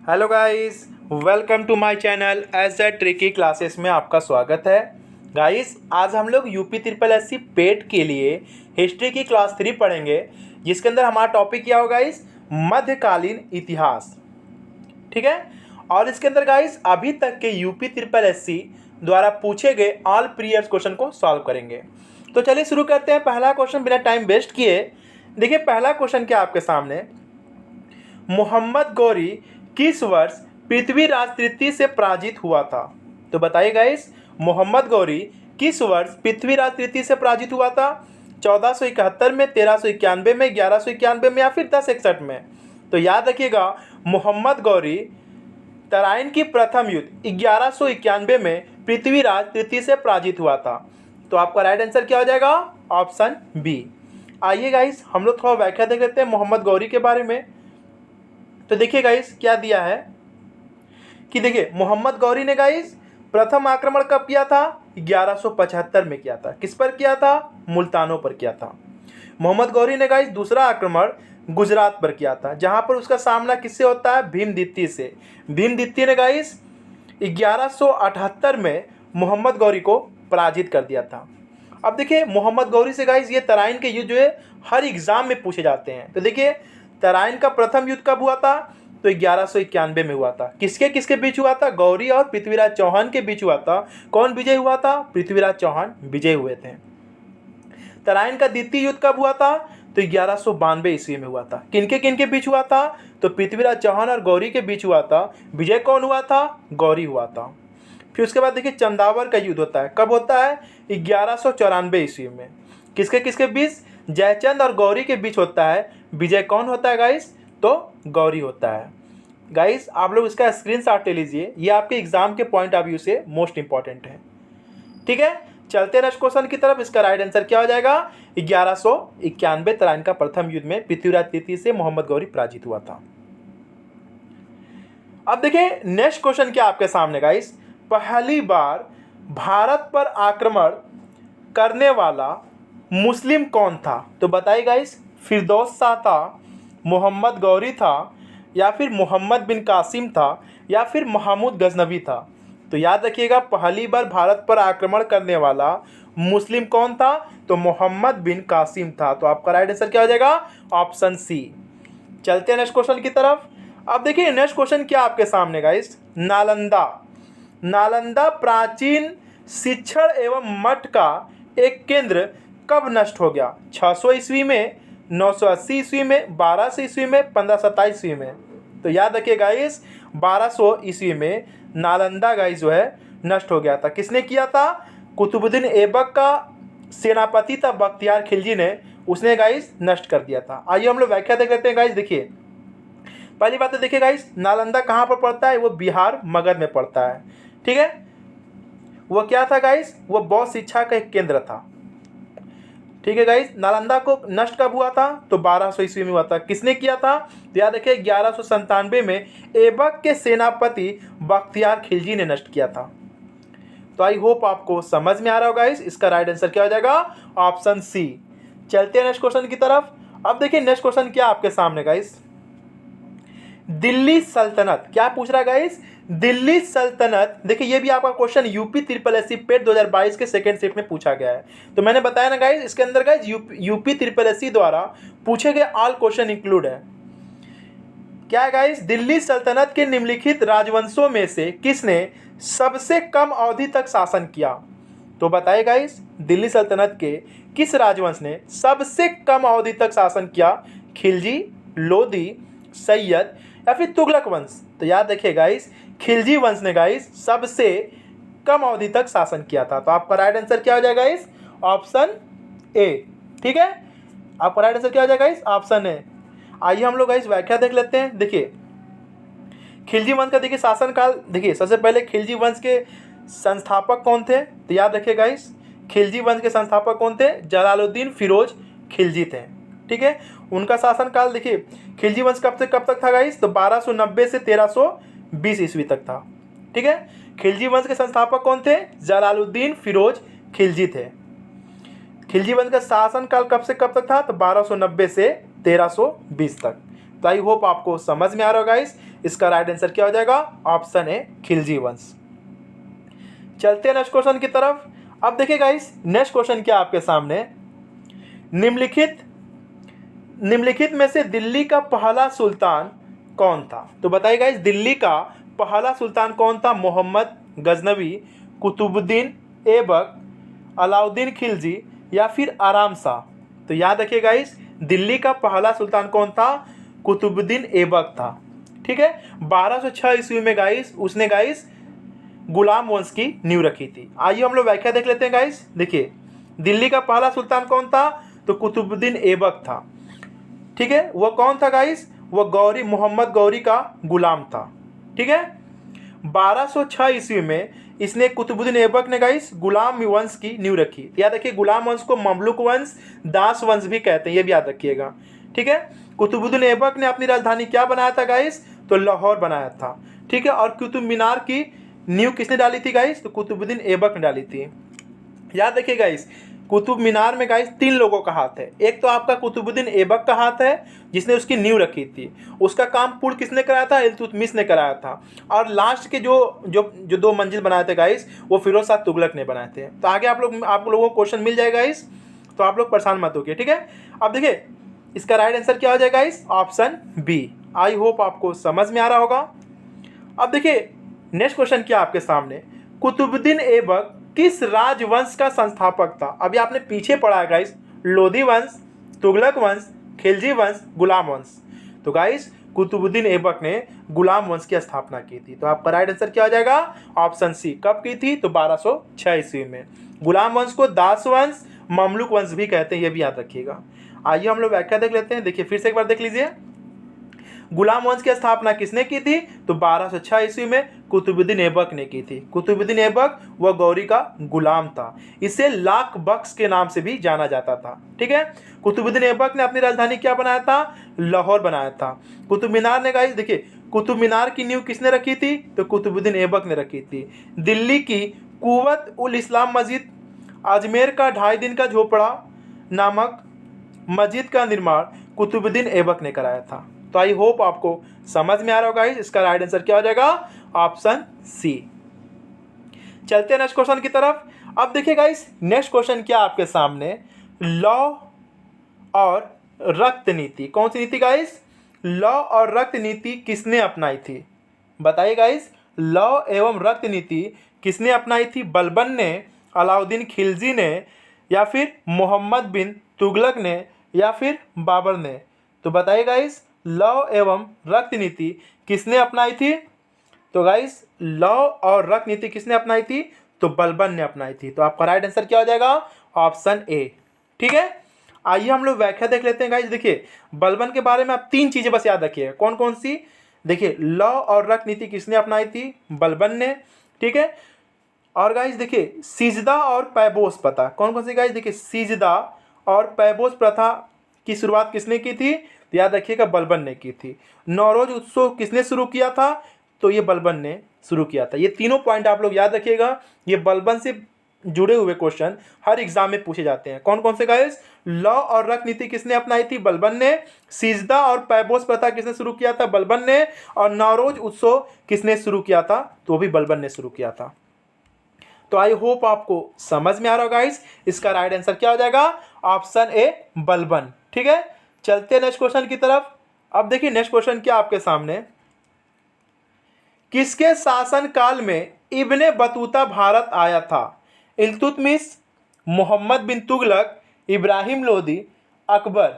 Hello guys, welcome to my channel as a tricky classes में आपका स्वागत है। गाइस, आज हम लोग यूपी ट्रिपल एससी पेट के लिए हिस्ट्री की क्लास 3 पढ़ेंगे, जिसके अंदर हमारा टॉपिक क्या होगा गाइस, मध्यकालीन इतिहास। ठीक है। और इसके अंदर गाइस अभी तक के यूपी ट्रिपल एससी द्वारा पूछे गए ऑल प्रीवियस क्वेश्चन को सॉल्व करेंगे। तो चलिए शुरू करते हैं। पहला क्वेश्चन बिना टाइम वेस्ट किए, देखिए पहला क्वेश्चन क्या आपके सामने, मोहम्मद गौरी किस वर्ष पृथ्वीराज तृतीय से पराजित हुआ था। तो बताइए गाइस, मोहम्मद गौरी किस वर्ष पृथ्वीराज तृतीय से पराजित हुआ था। 1471 में, 1391 में, 1191 में या फिर 1061 में। तो याद रखिएगा, मोहम्मद गौरी तराइन की प्रथम युद्ध 1191 में पृथ्वीराज तृतीय से पराजित हुआ था। तो आपका राइट आंसर क्या हो जाएगा, ऑप्शन बी। आइए गाइस, हम लोग थोड़ा व्याख्या देख लेते हैं मोहम्मद गौरी के बारे में। तो देखिए गाइस क्या दिया है कि देखिए मोहम्मद गौरी ने गाइस प्रथम आक्रमण कब किया था, 1175 में किया था। किस पर किया था, मुल्तानों पर किया था। मोहम्मद गौरी ने गाइस दूसरा आक्रमण गुजरात पर किया था, जहां पर उसका सामना किससे होता है, भीमदित्ती से। भीमदित्ती ने गाइस 1178 में मोहम्मद गौरी को पराजित कर दिया था। अब देखिए मोहम्मद गौरी से गाइस ये तराइन के युद्ध जो है हर एग्जाम में पूछे जाते हैं। तो देखिए तराइन का प्रथम युद्ध कब हुआ था, तो 1191 में हुआ था। किसके किसके बीच हुआ था, गौरी और पृथ्वीराज चौहान के बीच हुआ था। कौन विजय हुआ था, पृथ्वीराज चौहान विजय हुए थे। तराइन का द्वितीय युद्ध कब हुआ था, तो 1192 ईस्वी में हुआ था। किनके किनके बीच हुआ था, तो पृथ्वीराज चौहान और गौरी के बीच हुआ था। विजय कौन हुआ था, गौरी हुआ था। फिर उसके बाद देखिए चंदावर का युद्ध होता है, कब होता है, 1194 ईस्वी में। किसके किसके बीच, जयचंद और गौरी के बीच होता है। विजय कौन होता है गाइस, तो गौरी होता है। गाइस आप लोग इसका स्क्रीनशॉट ले लीजिए, ये आपके एग्जाम के पॉइंट ऑफ व्यू से मोस्ट इंपॉर्टेंट है। ठीक है, चलते नेक्स्ट क्वेश्चन की तरफ। इसका राइट आंसर क्या हो जाएगा, 1191 तराइन का प्रथम युद्ध में पृथ्वीराज तृतीय से मोहम्मद गौरी पराजित हुआ था। अब देखिए नेक्स्ट क्वेश्चन क्या आपके सामने गाइस, पहली बार भारत पर आक्रमण करने वाला मुस्लिम कौन था। तो बताइए गाइस, फिरदौस शाह था, मोहम्मद गौरी था, या फिर मोहम्मद बिन कासिम था, या फिर महमूद गजनवी था। तो याद रखिएगा, पहली बार भारत पर आक्रमण करने वाला मुस्लिम कौन था, तो मोहम्मद बिन कासिम था। तो आपका राइट आंसर क्या हो जाएगा, ऑप्शन सी। चलते हैं नेक्स्ट क्वेश्चन की तरफ। अब देखिए नेक्स्ट क्वेश्चन क्या आपके सामने गाइस, नालंदा। नालंदा प्राचीन शिक्षण एवं मठ का एक केंद्र कब नष्ट हो गया, 600 ईस्वी में, 980 ईस्वी में, 1200 ईस्वी में, 1527 ईस्वी में। तो याद रखिए गाइस, 1200 ईस्वी में नालंदा गाइस जो है नष्ट हो गया था। किसने किया था, कुतुबुद्दीन ऐबक का सेनापति था बख्तियार खिलजी ने, उसने गाइस नष्ट कर दिया था। आइए हम लोग व्याख्या देख लेते हैं गाइस। देखिए पहली बात तो देखिए गाइस, नालंदा कहाँ पर पड़ता है, वो बिहार मगध में पड़ता है। ठीक है, वो क्या था गाइस, वो बौद्ध शिक्षा का एक केंद्र था। ठीक है गाइस, नालंदा को नष्ट कब हुआ था, तो 1200 ईस्वी में हुआ था। किसने किया था, तो याद रखिए 1197 में ऐबक के सेनापति बख्तियार खिलजी ने नष्ट किया था। तो आई होप आपको समझ में आ रहा होगा गाइस। इसका राइट आंसर क्या हो जाएगा, ऑप्शन सी। चलते हैं नेक्स्ट क्वेश्चन की तरफ। अब देखिए नेक्स्ट क्वेश्चन क्या आपके सामने गाइस, दिल्ली सल्तनत। क्या पूछ रहा है गाइस, दिल्ली सल्तनत। देखिए ये भी आपका क्वेश्चन यूपी ट्रिपल एससी पेट 2022 के सेकंड शिफ्ट में पूछा गया है। तो मैंने बताया ना गाइस, इसके अंदर गाइस यूपी ट्रिपल एससी द्वारा पूछे गए ऑल क्वेश्चन इंक्लूड है। क्या है गाइस, दिल्ली सल्तनत के निम्नलिखित राजवंशों में से किसने सबसे कम अवधि तक शासन किया। तो बताइए गाइस, दिल्ली सल्तनत के किस राजवंश ने सबसे कम अवधि तक शासन किया, खिलजी, लोधी, सैयद या फिर तुगलक वंश। तो याद रखिए गाइस, खिलजी वंश ने गाइस सबसे कम अवधि तक शासन किया था। तो आपका राइट आंसर क्या हो जाएगा गाइस, ऑप्शन ए। ठीक है, आपका राइट आंसर क्या हो जाएगा गाइस, ऑप्शन ए। आइए हम लोग गाइस व्याख्या देख लेते हैं। देखिए खिलजी वंश का देखिए शासनकाल, देखिए सबसे पहले खिलजी वंश के संस्थापक कौन थे। तो याद रखिए गाइस, खिलजी वंश के संस्थापक कौन थे, जलालुद्दीन फिरोज खिलजी थे। ठीक है, उनका शासनकाल देखिए खिलजी वंश कब से कब तक था गाइस, तो 1290 से 1320 ईस्वी तक था। ठीक है, खिलजी वंश के संस्थापक कौन थे, जलालुद्दीन फिरोज खिलजी थे। खिलजी वंश का शासनकाल कब से कब तक था, तो 1290 से 1320 तक। तो आई होप आपको समझ में आ रहा होगा गाइस। इसका राइट आंसर क्या हो जाएगा? ऑप्शन ए खिलजी वंश। चलते हैं नेक्स्ट क्वेश्चन की तरफ। अब देखिए गाइस नेक्स्ट क्वेश्चन क्या आपके सामने, निम्नलिखित में से दिल्ली का पहला सुल्तान कौन था? तो बताइए गाइस दिल्ली का पहला सुल्तान कौन था? मोहम्मद गजनवी, कुतुबुद्दीन ऐबक, अलाउद्दीन खिलजी या फिर आराम शाह? तो याद रखिए गाइस दिल्ली का पहला सुल्तान कौन था? कुतुबुद्दीन ऐबक था। ठीक है, 1206 ईस्वी में गाइस उसने गाइस गुलाम वंश की नींव रखी थी। आइए हम लोग व्याख्या देख लेते हैं गाइस। देखिए दिल्ली का पहला सुल्तान कौन था? तो कुतुबुद्दीन ऐबक था। ठीक है, वह कौन था गाइस? वह गौरी मोहम्मद गौरी का गुलाम था। ठीक है, 1206 ईस्वी में इसने कुतुबुद्दीन ऐबक ने गाइस गुलाम वंश की नींव रखी। याद रखिए गुलाम वंश को ममलुक वंश, दास वंश भी कहते हैं, ये भी याद रखिएगा। ठीक है, कुतुबुद्दीन ऐबक ने अपनी राजधानी क्या बनाया था गाइस? तो लाहौर बनाया था। ठीक है, और कुतुब मीनार की नींव किसने डाली थी गाइस? तो कुतुबुद्दीन ऐबक ने डाली थी। याद रखिए गाइस कुतुब मीनार में गाइस 3 लोगों का हाथ है। एक तो आपका कुतुबुद्दीन ऐबक का हाथ है जिसने उसकी नींव रखी थी, उसका काम पूर्ण किसने कराया था? इल्तुतमिश ने कराया था। और लास्ट के जो 2 मंजिल बनाए थे गाइस वो फिरोज शाह तुगलक ने बनाए थे। तो आगे आप लोगों को क्वेश्चन मिल जाएगा गाइस, तो आप लोग परेशान मत होइए। ठीक है, अब देखिए इसका राइट आंसर क्या हो जाएगा guys? Option B. I hope आपको समझ में आ रहा होगा। अब देखिए नेक्स्ट क्वेश्चन क्या आपके सामने, कुतुबुद्दीन ऐबक किस राजवंश का संस्थापक था? अभी आपने पीछे पढ़ा है गाइस लोधी वंश, तुगलक वंश, खिलजी वंश, गुलाम वंश। तो गाइस कुतुबुद्दीन ऐबक ने गुलाम वंश की स्थापना की थी। तो आपका राइट आंसर क्या हो जाएगा? Option C. कब की थी? तो 1206 ईस्वी में। गुलाम वंश को दास वंश, ममलुक वंश भी कहते हैं, ये भी याद रखिएगा। आइए हम लोग व्याख्या देख लेते हैं। देखिए फिर से एक बार देख लीजिए, गुलाम वंश की स्थापना किसने की थी? तो 1206 ईस्वी में कुतुबुद्दीन ऐबक ने की थी। कुतुबुद्दीन ऐबक वह गौरी का गुलाम था। इसे लाख बख्श के नाम से भी जाना जाता था। ठीक है, कुतुबुद्दीन ऐबक ने अपनी राजधानी क्या बनाया था? लाहौर बनाया था। कुतुब मीनार ने गाइस देखिए कुतुब मीनार की नींव किसने रखी थी? तो कुतुबुद्दीन ऐबक ने रखी थी। दिल्ली की कुव्वत उल इस्लाम मस्जिद, अजमेर का 2.5 दिन का झोपड़ा नामक मस्जिद का निर्माण कुतुबुद्दीन ऐबक ने कराया था। तो आई होप आपको समझ में आ रहा होगा गाइस। इसका राइट आंसर क्या हो जाएगा? Option C. चलते हैं नेक्स्ट क्वेश्चन की तरफ। अब देखिए गाइस नेक्स्ट क्वेश्चन क्या आपके सामने, लॉ और रक्त नीति। कौन सी नीति गाइस? लॉ और रक्त नीति किसने अपनाई थी? बताइए गाइस लॉ एवं रक्त नीति किसने अपनाई थी? बलबन ने, अलाउद्दीन खिलजी ने, या फिर मोहम्मद बिन तुगलक ने, या फिर बाबर ने? तो बताइए गाइस लॉ एवं रक्त नीति किसने अपनाई थी? तो गाइस लॉ और रक्त नीति किसने अपनाई थी? तो बलबन ने अपनाई थी। तो आपका राइट आंसर क्या हो जाएगा? Option A. ठीक है, आइए हम लोग व्याख्या देख लेते हैं गाइस। देखिए बलबन के बारे में आप 3 चीजें बस याद रखिए। कौन कौन सी? देखिए लॉ और रक्त नीति किसने अपनाई थी? बलबन ने। ठीक है, और गाइस देखिए सिजदा और पैबोस प्रथा। कौन कौन सी गाइस? देखिए सिजदा और पैबोस प्रथा की शुरुआत किसने की थी? तो याद रखिएगा बलबन ने की थी। नौरोज उत्सव किसने शुरू किया था? तो ये बलबन ने शुरू किया था। ये तीनों पॉइंट आप लोग याद रखिएगा, ये बलबन से जुड़े हुए क्वेश्चन हर एग्जाम में पूछे जाते हैं। कौन कौन से गाइस? लॉ और रक्त नीति किसने अपनाई थी? बलबन ने। सिजदा और पैबोस प्रथा किसने शुरू किया था? बलबन ने। और नौरोज उत्सव किसने शुरू किया था? तो भी बलबन ने शुरू किया था। तो आई होप आपको समझ में आ रहा होगा गाइस। इसका राइट आंसर क्या हो जाएगा? Option A Balban. ठीक है, चलते हैं नेक्स्ट क्वेश्चन की तरफ। अब देखिए नेक्स्ट क्वेश्चन क्या आपके सामने, किसके शासन काल में इब्ने बतूता भारत आया था? इल्तुतमिश, मोहम्मद बिन तुगलक, इब्राहिम लोदी, अकबर?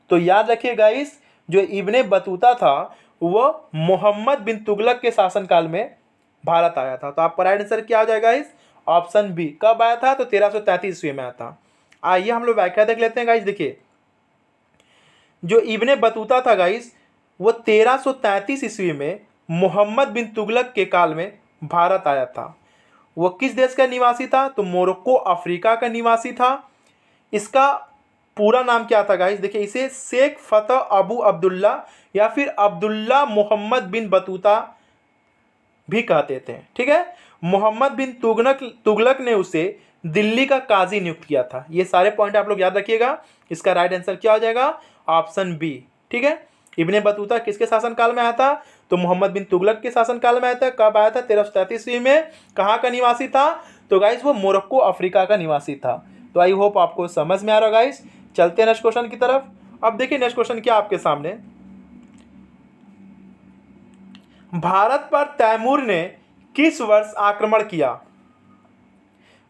तो याद रखिए गाइस जो इब्ने बतूता था वह मोहम्मद बिन तुगलक के शासन काल में भारत आया था। तो आपका राइट आंसर क्या हो जाएगा गाइस? Option B. कब आया था? तो 1333 ईस्वी में आया था। आइए हम लोग व्याख्या देख लेते हैं गाइस। देखिए जो इब्ने बतूता था गाइस वो 1333 ईस्वी में मोहम्मद बिन तुगलक के काल में भारत आया था। वो किस देश का निवासी था? तो मोरक्को अफ्रीका का निवासी था। इसका पूरा नाम क्या था गाइस? देखिए इसे शेख फतह अबू अब्दुल्ला या फिर अब्दुल्ला मोहम्मद बिन बतूता भी कहते थे। ठीक है, मोहम्मद बिन तुगलक ने उसे दिल्ली का काजी नियुक्त किया था। ये सारे पॉइंट आप लोग याद रखिएगा। इसका राइट आंसर क्या हो जाएगा? Option B. ठीक है, इब्ने बतूता किसके शासनकाल में आया था? तो मोहम्मद बिन तुगलक के शासनकाल में आया था। कब आया था? 1333 ईस्वी में। कहाँ का निवासी था? तो गाइस वो मोरक्को अफ्रीका का निवासी था। तो आई होप आपको समझ में आ रहा है गाइस। चलते हैं नेक्स्ट क्वेश्चन की तरफ। अब देखिए नेक्स्ट क्वेश्चन क्या आपके सामने, भारत पर तैमूर ने किस वर्ष आक्रमण किया?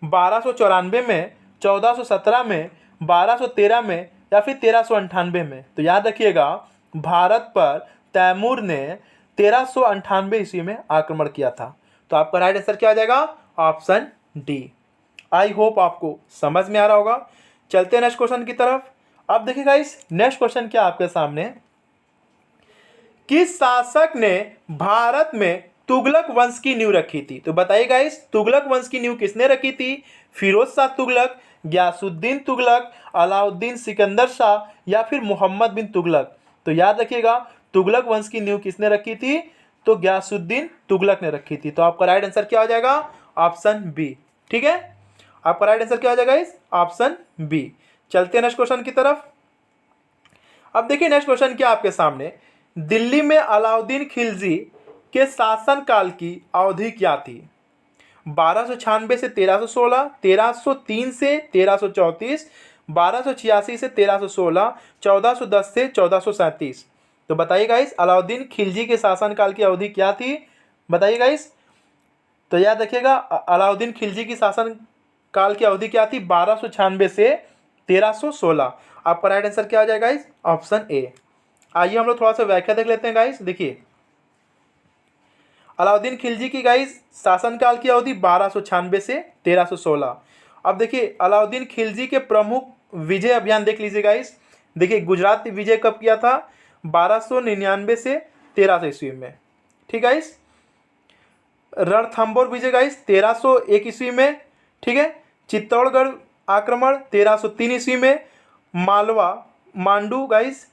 1294 में, 1417 में, 1213 में या फिर 1398 में? तो याद रखिएगा भारत पर तैमूर ने 1398 ईस्वी में आक्रमण किया था। तो आपका राइट आंसर क्या आ जाएगा? Option D. आई होप आपको समझ में आ रहा होगा। चलते हैं नेक्स्ट क्वेश्चन की तरफ। अब देखिए गाइस नेक्स्ट क्वेश्चन क्या आपके सामने, किस शासक ने भारत में तुगलक वंश की नींव रखी थी? तो बताइए गाइस तुगलक वंश की नींव किसने रखी थी? फिरोज शाह तुगलक, गयासुद्दीन तुगलक, अलाउद्दीन सिकंदर शाह या फिर मोहम्मद बिन तुगलक? तो याद रखिएगा तुगलक वंश की नींव किसने रखी थी? तो गयासुद्दीन तुगलक ने रखी थी। तो आपका राइट आंसर क्या हो जाएगा? Option B. ठीक है, आपका राइट आंसर क्या हो जाएगा इस? Option B. चलते हैं नेक्स्ट क्वेश्चन की तरफ। अब देखिए नेक्स्ट क्वेश्चन क्या आपके सामने, दिल्ली में अलाउद्दीन खिलजी के शासन काल की अवधि क्या थी? 1296 से 1316, 1303 से 1334, 1286 से 1316, 1410 से 1437? तो बताइए गाइस अलाउद्दीन खिलजी के शासन काल की अवधि क्या थी? बताइए गाइस। तो याद रखिएगा अलाउद्दीन खिलजी की शासन काल की अवधि क्या थी? 1296 से 1316। आपका राइट आंसर क्या आ जाएगा गाइस? Option A. आइए हम लोग थोड़ा सा व्याख्या देख लेते हैं गाइस। देखिए अलाउद्दीन खिलजी की गाइस शासनकाल की अवधि 1296 से 1316। अब देखिए अलाउद्दीन खिलजी के प्रमुख विजय अभियान देख लीजिए गाइस। देखिए गुजरात विजय कब किया था? 1299 से 1300 ईस्वी में। ठीक है गाइस। रणथंबोर विजय गाइस 1301 ईस्वी में। ठीक है। चित्तौड़गढ़ आक्रमण 1303 ईस्वी में। मालवा मांडू गाइस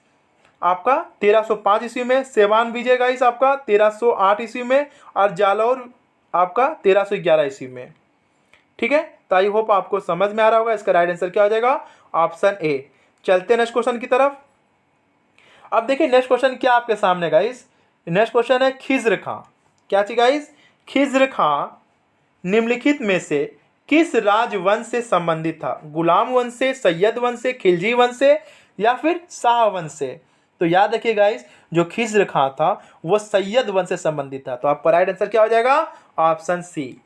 आपका 1305 ईस्वी में। सेवान विजय गाइस आपका 1308 ईस्वी में। और जालौर आपका 1311 ईस्वी में। ठीक है, तो आई होप आपको समझ में आ रहा होगा। इसका राइट आंसर क्या हो जाएगा? Option A. चलते हैं नेक्स्ट क्वेश्चन की तरफ। अब देखिए नेक्स्ट क्वेश्चन क्या आपके सामने गाइस। नेक्स्ट क्वेश्चन है खिज्र खां। क्या चीज गाइस? खिज्र खां निम्नलिखित में से किस राजवंश से संबंधित था? गुलाम वंश से, सैयद वंश से, खिलजी वंश से या फिर शाह वंश से? तो याद रखिए गाइस जो खिज्र खां था वो सैयद वंश से संबंधित था। तो आपका राइट आंसर क्या हो जाएगा? Option C.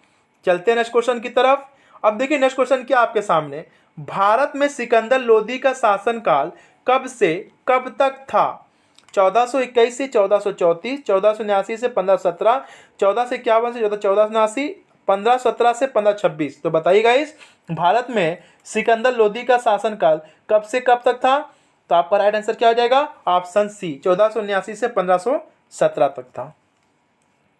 चलते हैं नेक्स्ट क्वेश्चन की तरफ। अब देखिए नेक्स्ट क्वेश्चन क्या आपके सामने, भारत में सिकंदर लोदी का शासनकाल कब से कब तक था? 1421 से 1434, 1479 से 1517, 1451 से 1479, 1517 से 1526? तो बताइए गाइस भारत में सिकंदर लोदी का शासनकाल कब से कब तक था? तो आपका राइट आंसर क्या हो जाएगा? ऑप्शन सी 1479 से 1517 तक था।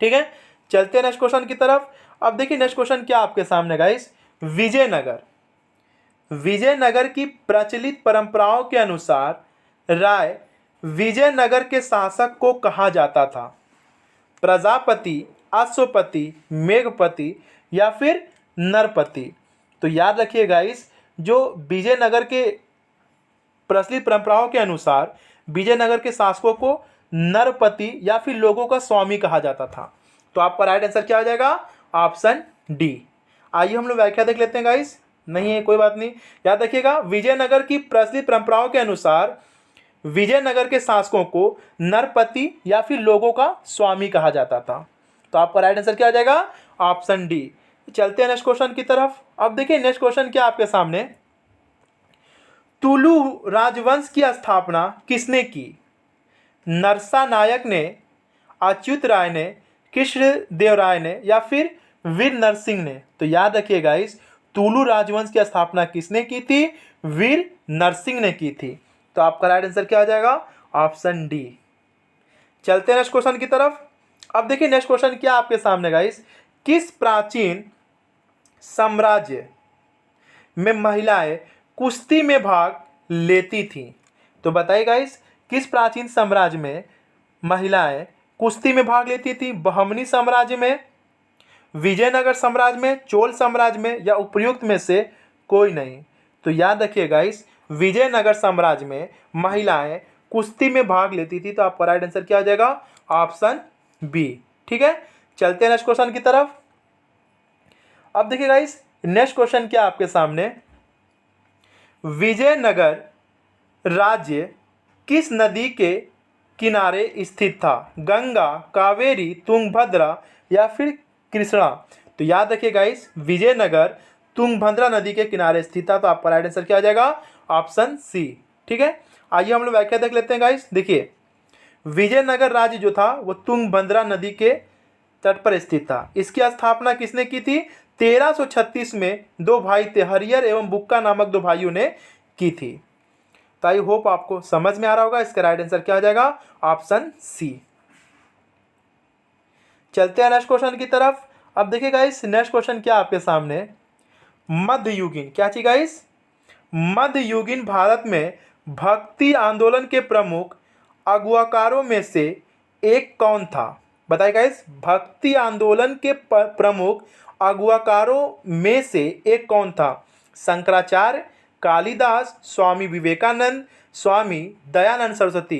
ठीक है, चलते हैं नेक्स्ट क्वेश्चन की तरफ। अब देखिए नेक्स्ट क्वेश्चन क्या आपके सामने गाइस, विजयनगर। विजयनगर की प्रचलित परंपराओं के अनुसार राय विजयनगर के शासक को कहा जाता था? प्रजापति, अश्वपति, मेघपति या फिर नरपति? तो याद रखिए गाइस जो विजयनगर के प्रचलित परंपराओं के अनुसार विजयनगर के शासकों को नरपति या फिर लोगों का स्वामी कहा जाता था। तो आपका राइट आंसर क्या हो जाएगा? Option D. आइए हम लोग व्याख्या देख लेते हैं गाइस। नहीं है कोई बात नहीं, याद रखिएगा विजयनगर की प्रचलित परंपराओं के अनुसार विजयनगर के शासकों को नरपति या फिर लोगों का स्वामी कहा जाता था। तो आपका राइट आंसर क्या आ जाएगा? Option D. चलते हैं नेक्स्ट क्वेश्चन की तरफ। अब देखिए नेक्स्ट क्वेश्चन क्या आपके सामने, तुलु राजवंश की स्थापना किसने की? नरसा नायक ने, अच्युत राय ने, कृष्ण देव राय ने या फिर वीर नरसिंह ने? तो याद रखिए गाइस तुलु राजवंश की स्थापना किसने की थी? वीर नरसिंह ने की थी। तो आपका राइट आंसर क्या आ जाएगा? Option D. चलते हैं नेक्स्ट क्वेश्चन की तरफ। अब देखिए नेक्स्ट क्वेश्चन क्या आपके सामने गाइस, किस प्राचीन साम्राज्य में महिलाएं कुश्ती में भाग लेती थी? तो बताइए गाइस किस प्राचीन साम्राज्य में महिलाएं कुश्ती में भाग लेती थी? बहमनी साम्राज्य में, विजयनगर साम्राज्य में, चोल साम्राज्य में या उपयुक्त में से कोई नहीं? तो याद रखिए गाइस विजयनगर साम्राज्य में महिलाएं कुश्ती में भाग लेती थी। तो आपका राइट आंसर क्या हो जाएगा? Option B. ठीक है, चलते हैं नेक्स्ट क्वेश्चन की तरफ। अब देखिए गाइस, नेक्स्ट क्वेश्चन क्या आपके सामने, विजयनगर राज्य किस नदी के किनारे स्थित था? गंगा, कावेरी, तुंगभद्रा या फिर कृष्णा? तो याद रखिए गाइस, विजयनगर तुंगभद्रा नदी के किनारे स्थित था। तो आपका राइट आंसर क्या हो जाएगा? Option C. ठीक है, आइए हम लोग व्याख्या देख लेते हैं गाइस। देखिए, विजयनगर राज्य जो था वो तुंगभद्रा नदी के तट पर स्थित था। इसकी स्थापना किसने की थी? 1336 में दो भाई थे, हरिहर एवं बुक्का नामक दो भाइयों ने की थी। तो आई होप आपको समझ में आ रहा होगा। इसका राइट आंसर क्या हो जाएगा? Option C. चलते हैं नेक्स्ट क्वेश्चन की तरफ। अब देखिए गाइस, नेक्स्ट क्वेश्चन क्या आपके सामने, मध्ययुगीन, क्या चीज गाइस? मध्ययुगीन भारत में भक्ति आंदोलन के प्रमुख अगुवाकारों में से एक कौन था? बताइए गाइस, भक्ति आंदोलन के प्रमुख अगुवाकारों में से एक कौन था? शंकराचार्य, कालिदास, स्वामी विवेकानंद, स्वामी दयानंद सरस्वती?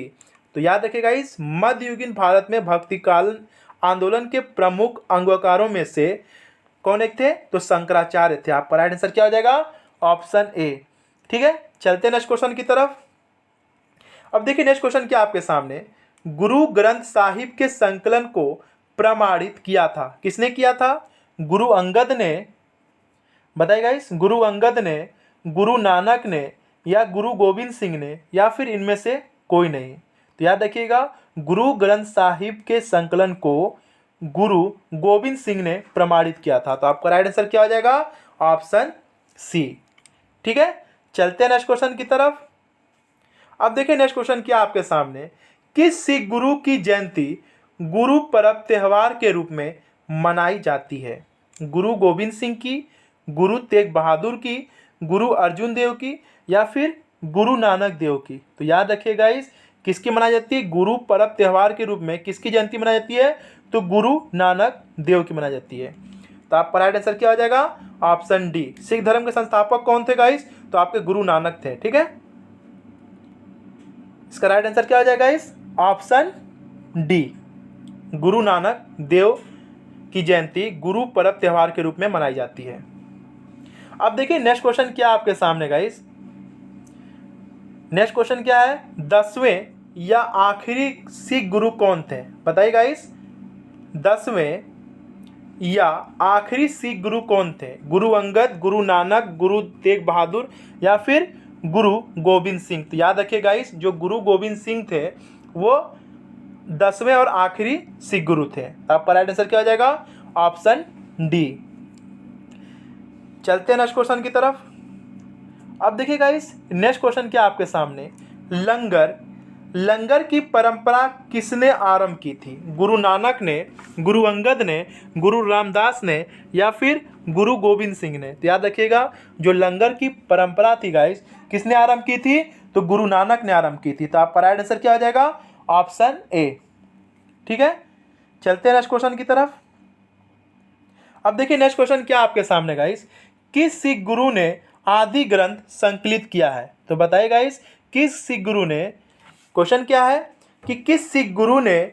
तो याद रखिए गाइस, मध्ययुगीन भारत में भक्ति काल आंदोलन के प्रमुख अंगकारों में से कौन एक थे? तो शंकराचार्य थे। आपका राइट आंसर क्या हो जाएगा? Option A. ठीक है, चलते हैं नेक्स्ट क्वेश्चन की तरफ। अब देखिए नेक्स्ट क्वेश्चन क्या आपके सामने, गुरु ग्रंथ साहिब के संकलन को प्रमाणित किया था, किसने किया था? गुरु अंगद ने, बताइए गाइस, गुरु अंगद ने, गुरु नानक ने या गुरु गोविंद सिंह ने या फिर इनमें से कोई नहीं? तो याद रखिएगा, गुरु ग्रंथ साहिब के संकलन को गुरु गोविंद सिंह ने प्रमाणित किया था। तो आपका राइट आंसर क्या हो जाएगा? Option C. ठीक है, चलते हैं नेक्स्ट क्वेश्चन की तरफ। अब देखिए नेक्स्ट क्वेश्चन क्या आपके सामने, किस सिख गुरु की जयंती गुरु पर्व त्योहार के रूप में मनाई जाती है? गुरु गोविंद सिंह की, गुरु तेग बहादुर की, गुरु अर्जुन देव की या फिर गुरु नानक देव की? तो याद रखिए गाइस, किसकी मनाई जाती है? गुरु पर्व त्योहार के रूप में किसकी जयंती मनाई जाती है? तो गुरु नानक देव की मनाई जाती है। तो आपका राइट आंसर क्या हो जाएगा? Option D. सिख धर्म के संस्थापक कौन थे गाइस? तो आपके गुरु नानक थे। ठीक है, इसका राइट आंसर क्या हो जाएगा guys? Option D, Guru Nanak Dev की जयंती गुरु पर्व त्योहार के रूप में मनाई जाती है। अब देखिए नेक्स्ट क्वेश्चन क्या आपके सामने गाइस, नेक्स्ट क्वेश्चन क्या है, 10वें या आखिरी सिख गुरु कौन थे? बताइए गाइस, 10वें या आखिरी सिख गुरु कौन थे? गुरु अंगद, गुरु नानक, गुरु तेग बहादुर या फिर गुरु गोविंद सिंह? तो याद रखिए गाइस, जो गुरु गोविंद सिंह थे वो 10वें और आखिरी सिख गुरु थे। आपका राइट आंसर क्या हो जाएगा? Option D. चलते हैं नेक्स्ट क्वेश्चन की तरफ। अब देखिए गाइस, नेक्स्ट क्वेश्चन क्या आपके सामने, लंगर की परंपरा किसने आरंभ की थी? गुरु नानक ने, गुरु अंगद ने, गुरु रामदास ने या फिर गुरु गोविंद सिंह ने? तो याद रखिएगा, जो लंगर की परंपरा थी गाइस, किसने आरंभ की थी? तो गुरु नानक ने आरंभ की थी। तो आपका राइट आंसर क्या हो जाएगा? Option A. ठीक है, चलते हैं नेक्स्ट क्वेश्चन की तरफ। अब देखिए नेक्स्ट क्वेश्चन क्या आपके सामने गाइस, किस सिख गुरु ने आदि ग्रंथ संकलित किया है? तो बताइए गाइस, किस सिख गुरु ने, क्वेश्चन क्या है कि किस सिख गुरु ने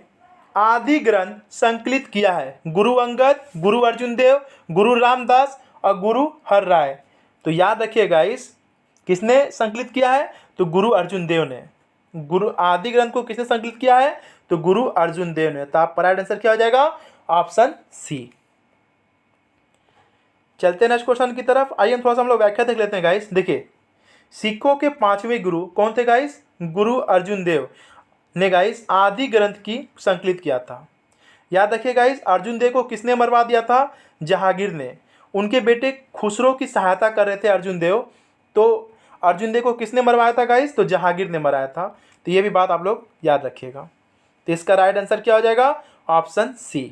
आदि ग्रंथ संकलित किया है? गुरु अंगद, गुरु अर्जुन देव, गुरु रामदास और गुरु हर राय? तो याद रखिए गाइस, किसने संकलित किया है? तो गुरु अर्जुन देव ने। गुरु आदि ग्रंथ को किसने संकलित किया है? तो गुरु अर्जुन देव ने। तो आपका राइट आंसर क्या हो जाएगा? Option C. चलते हैं नेक्स्ट क्वेश्चन की तरफ। आइए थोड़ा सा हम लोग व्याख्या देख लेते हैं गाइस। देखिए, सिखों के 5वें गुरु कौन थे गाइस? गुरु अर्जुन देव ने गाइस आदि ग्रंथ की संकलित किया था। याद रखिए गाइस, अर्जुन देव को किसने मरवा दिया था? जहांगीर ने। उनके बेटे खुसरो की सहायता कर रहे थे अर्जुन देव, तो अर्जुन देव को किसने मरवाया था गाइस? तो जहांगीर ने मराया था। तो ये भी बात आप लोग याद रखिएगा। तो इसका राइट आंसर क्या हो जाएगा? Option C.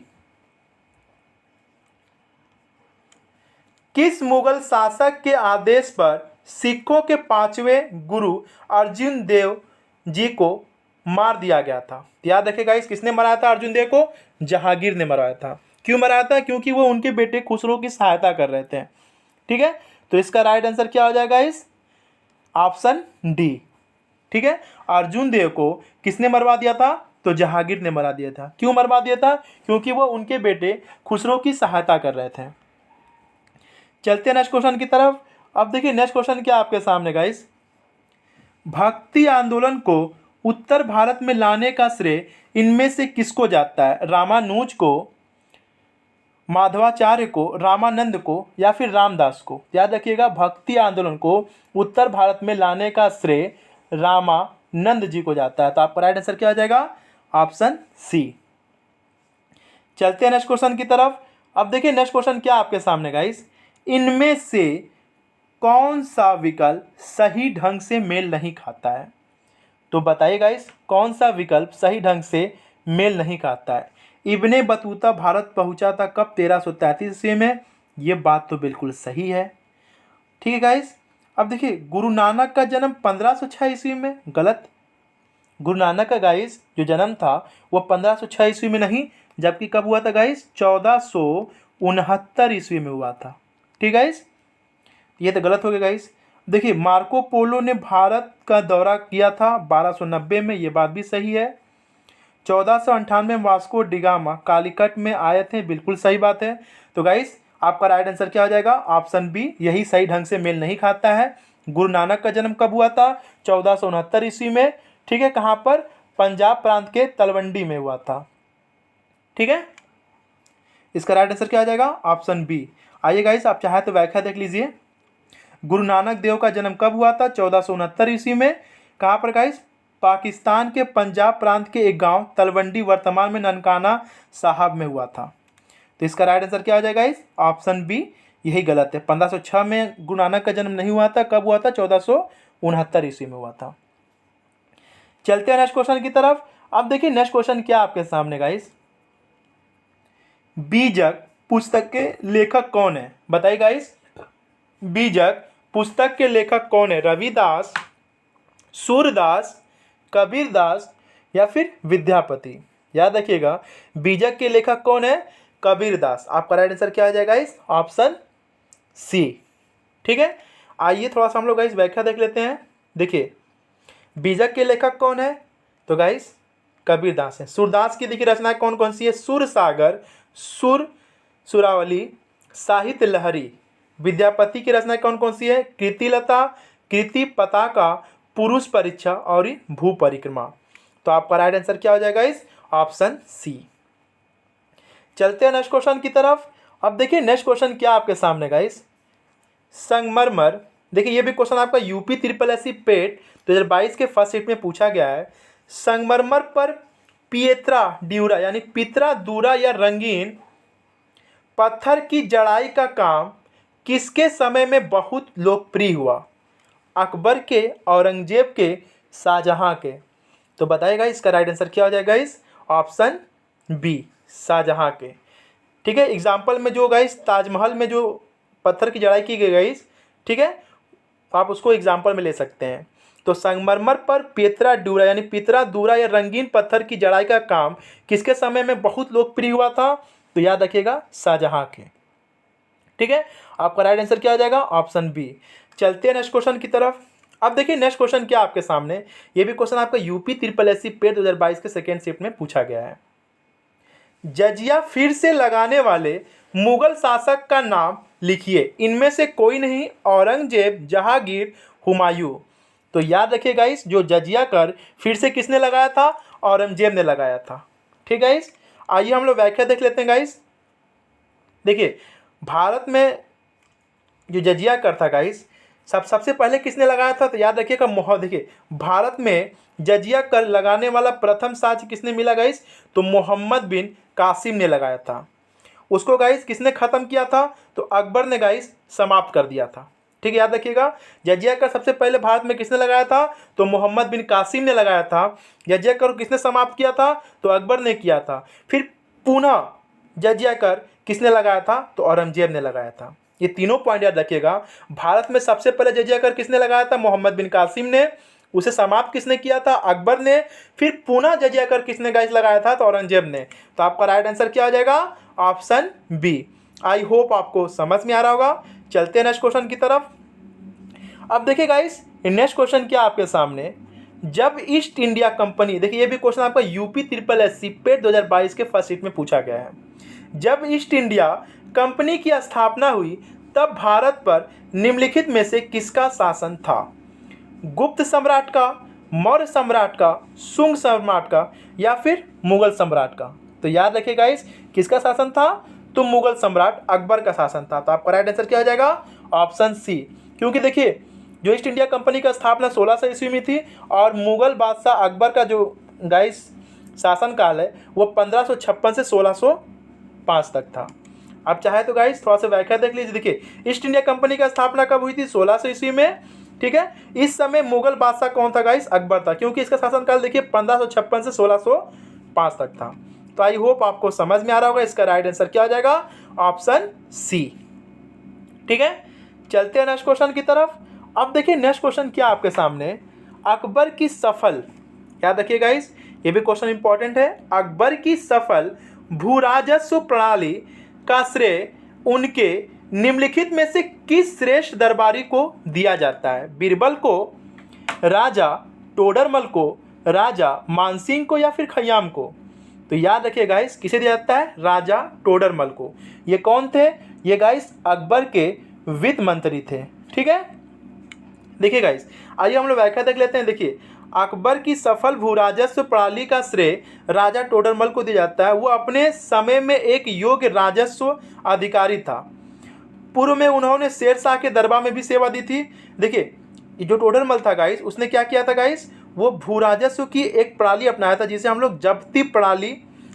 किस मुगल शासक के आदेश पर सिखों के 5वें गुरु अर्जुन देव जी को मार दिया गया था? याद रखिए गाइस, किसने मराया था अर्जुन देव को? जहांगीर ने मराया था। क्यों मराया था? क्योंकि वो उनके बेटे खुसरो की सहायता कर रहे थे। ठीक है, तो इसका राइट आंसर क्या हो जाएगा गाइस? Option D. ठीक है। अर्जुन देव को किसने मरवा दिया था? तो जहांगीर ने मरा दिया था। क्यों मरवा दिया था? क्योंकि वो उनके बेटे खुसरो की सहायता कर रहे थे। चलते हैं नेक्स्ट क्वेश्चन की तरफ। अब देखिए नेक्स्ट क्वेश्चन क्या आपके सामने गाइस, भक्ति आंदोलन को उत्तर भारत में लाने का श्रेय इनमें से किसको जाता है? रामानुज को, माधवाचार्य को, रामानंद को, या फिर रामदास को? याद रखिएगा, भक्ति आंदोलन को उत्तर भारत में लाने का श्रेय रामानंद जी को जाता है। तो आपका राइट आंसर क्या आ जाएगा? Option C. चलते हैं नेक्स्ट क्वेश्चन की तरफ। अब देखिए नेक्स्ट क्वेश्चन क्या आपके सामने गाइस, इनमें से कौन सा विकल्प सही ढंग से मेल नहीं खाता है? तो बताइए गाइस, कौन सा विकल्प सही ढंग से मेल नहीं खाता है? इब्ने बतूता भारत पहुंचा था कब? 1333 ईस्वी में। ये बात तो बिल्कुल सही है। ठीक है गाइस। अब देखिए, गुरु नानक का जन्म 1506 ईस्वी में। गलत। गुरु नानक का गाइस जो जन्म था वो 1506 ईस्वी में नहीं, जबकि कब हुआ था गाइस? 1469 ईस्वी में हुआ था। ठीक है गाइस, ये तो गलत हो गया गाइस। देखिए, मार्को पोलो ने भारत का दौरा किया था 1290 में। ये बात भी सही है। 1498 में वास्को डिगामा कालीकट में आए थे। बिल्कुल सही बात है। तो गाइस आपका राइट आंसर क्या हो जाएगा? Option B. यही सही ढंग से मेल नहीं खाता है। गुरु नानक का जन्म कब हुआ था? 1469 ईस्वी में। ठीक है। कहाँ पर? पंजाब प्रांत के तलवंडी में हुआ था। ठीक है। इसका राइट आंसर क्या आ जाएगा? Option B. आइए गाइस, आप चाहे तो व्याख्या देख लीजिए। गुरु नानक देव का जन्म कब हुआ था? 1469 ईस्वी में। कहाँ पर गाइस? पाकिस्तान के पंजाब प्रांत के एक गांव तलवंडी, वर्तमान में ननकाना साहब में हुआ था। तो इसका राइट आंसर क्या आ जाएगा गाइस? Option B. यही गलत है। 1506 में गुरु नानक का जन्म नहीं हुआ था। कब हुआ था? 1469 ईस्वी में हुआ था। चलते हैं नेक्स्ट क्वेश्चन की तरफ। अब देखिए नेक्स्ट क्वेश्चन क्या आपके सामने गाइस, बीजक पुस्तक के लेखक कौन है? बताइए गाइस, बीजक पुस्तक के लेखक कौन है? रविदास, सूरदास, कबीरदास, या फिर विद्यापति? याद रखिएगा, बीजक के लेखक कौन है? कबीरदास। आपका राइट आंसर क्या आ जाएगा गाइस? Option C. ठीक है। आइए थोड़ा सा हम लोग गाइस व्याख्या देख लेते हैं। देखिए, बीजक के लेखक कौन है? तो गाइस कबीरदास है। सूरदास की देखिए रचनाएं कौन कौन सी है? सुर सागर, सुर सुरावली, साहित्य लहरी। विद्यापति की रचनाएं कौन कौन सी है? कृतिलता, कृति पताका, पुरुष परीक्षा और भू परिक्रमा। तो आपका राइट आंसर क्या हो जाएगा इस? Option C. चलते हैं नेक्स्ट क्वेश्चन की तरफ। अब देखिए नेक्स्ट क्वेश्चन क्या आपके सामने गाइस, संगमरमर। देखिए ये भी क्वेश्चन आपका यूपी SSSC पेट 2022 के फर्स्ट शिफ्ट में पूछा गया है। संगमरमर पर पिएत्रा ड्यूरा यानी पितरा दूरा या रंगीन पत्थर की जड़ाई का काम किसके समय में बहुत लोकप्रिय हुआ? अकबर के, औरंगजेब के, शाहजहां के? तो बताइएगा इसका राइट आंसर क्या हो जाएगा इस? ऑप्शन बी, शाहजहां के। ठीक है। एग्जाम्पल में जो गाइस ताजमहल में जो पत्थर की जड़ाई की गई गाइस, ठीक है, आप उसको एग्जाम्पल में ले सकते हैं। तो संगमरमर पर पितरा दूरा यानी पितरा दूरा या रंगीन पत्थर की जड़ाई का काम किसके समय में बहुत लोकप्रिय हुआ था? तो याद रखिएगा शाहजहां के। ठीक है। आपका राइट आंसर क्या आ जाएगा? Option B. चलते हैं नेक्स्ट क्वेश्चन की तरफ। अब देखिए नेक्स्ट क्वेश्चन क्या आपके सामने, ये भी क्वेश्चन आपका यूपी SSSC पेट 2022 के सेकेंड शिफ्ट में पूछा गया है। जजिया फिर से लगाने वाले मुगल शासक का नाम लिखिए। इनमें से कोई नहीं, औरंगजेब, जहांगीर, हुमायूं। तो याद रखिए गाइस, जो जजिया कर फिर से किसने लगाया था? औरंगजेब ने लगाया था। ठीक है गाइस। आइए हम लोग व्याख्या देख लेते हैं गाइस। देखिए भारत में जो जजिया कर था गाइस, सबसे पहले किसने लगाया था? तो याद रखिएगा देखिए भारत में जजिया कर लगाने वाला प्रथम साक्ष्य किसने मिला गाइस? तो मोहम्मद बिन कासिम ने लगाया था। उसको गाइस किसने खत्म किया था? तो अकबर ने गाइस समाप्त कर दिया था। ठीक है। याद रखिएगा, जजिया कर सबसे पहले भारत में किसने लगाया था? तो मोहम्मद बिन कासिम ने लगाया था। जजिया कर किसने समाप्त किया था? तो अकबर ने किया था। फिर पुनः जजिया कर किसने लगाया था? तो औरंगजेब ने लगाया था। ये तीनों पॉइंट याद रखिएगा। भारत में सबसे पहले जजिया कर किसने लगाया था? मोहम्मद बिन कासिम ने। उसे समाप्त किसने किया था? अकबर ने। फिर पुनः जजिया कर किसने गाइस लगाया था? तो औरंगजेब ने। तो आपका राइट आंसर क्या आ जाएगा? Option B. आई होप आपको समझ में आ रहा होगा। चलते हैं नेक्स्ट क्वेश्चन की तरफ। अब देखिए गाइस नेक्स्ट क्वेश्चन क्या आपके सामने, जब ईस्ट इंडिया कंपनी, देखिए ये भी क्वेश्चन आपका यूपी ट्रिपल एस सी पेट 2022 के फर्स्ट शीट में पूछा गया है। जब ईस्ट इंडिया कंपनी की स्थापना हुई तब भारत पर निम्नलिखित में से किसका शासन था? गुप्त सम्राट का, मौर्य सम्राट का, शुंग सम्राट का, या फिर मुगल सम्राट का? तो याद रखिए गाइस, किसका शासन था? तो मुगल सम्राट अकबर का शासन था। तो आपका राइट आंसर क्या हो जाएगा? Option C. क्योंकि देखिए जो ईस्ट इंडिया कंपनी का स्थापना 1600 ईस्वी में थी और मुगल बादशाह अकबर का जो गाइस शासन काल है वो 1556 से 1605 तक था। आप चाहे तो गाइस थोड़ा सा व्याख्या देख लीजिए। देखिए ईस्ट इंडिया कंपनी का स्थापना कब हुई थी? 1600 ईस्वी में, ठीक है। इस समय मुगल बादशाह कौन था गाइस? अकबर था, क्योंकि इसका शासनकाल देखिए 1556 से 1605 तक था। तो आई होप आपको समझ में आ रहा होगा। इसका राइट आंसर क्या हो जाएगा? ऑप्शन सी, ठीक है। चलते हैं नेक्स्ट क्वेश्चन की तरफ। अब देखिए नेक्स्ट क्वेश्चन क्या आपके सामने, अकबर की सफल, याद रखिए गाइस ये भी क्वेश्चन इंपॉर्टेंट है। अकबर की सफल भूराजस्व प्रणाली का श्रेय उनके निम्नलिखित में से किस श्रेष्ठ दरबारी को दिया जाता है? बीरबल को, राजा टोडरमल को, राजा मानसिंह को, या फिर खयाम को? तो याद रखिए गाइस किसे दिया जाता है? राजा टोडरमल को। ये कौन थे? ये गाइस अकबर के वित्त मंत्री थे, ठीक है। देखिए गाइस आइए हम लोग व्याख्या देख लेते हैं। देखिए अकबर की सफल भूराजस्व प्रणाली का श्रेय राजा टोडरमल को दिया जाता है। वो अपने समय में एक योग्य राजस्व अधिकारी था। पूर्व में उन्होंने शेरशाह के दरबार में भी सेवा दी थी। देखिए जो टोडरमल था गाइस उसने क्या किया था गाइस? वो भूराजस्व की एक प्रणाली अपनाया था जिसे हम लोग जब्ती प्रणाली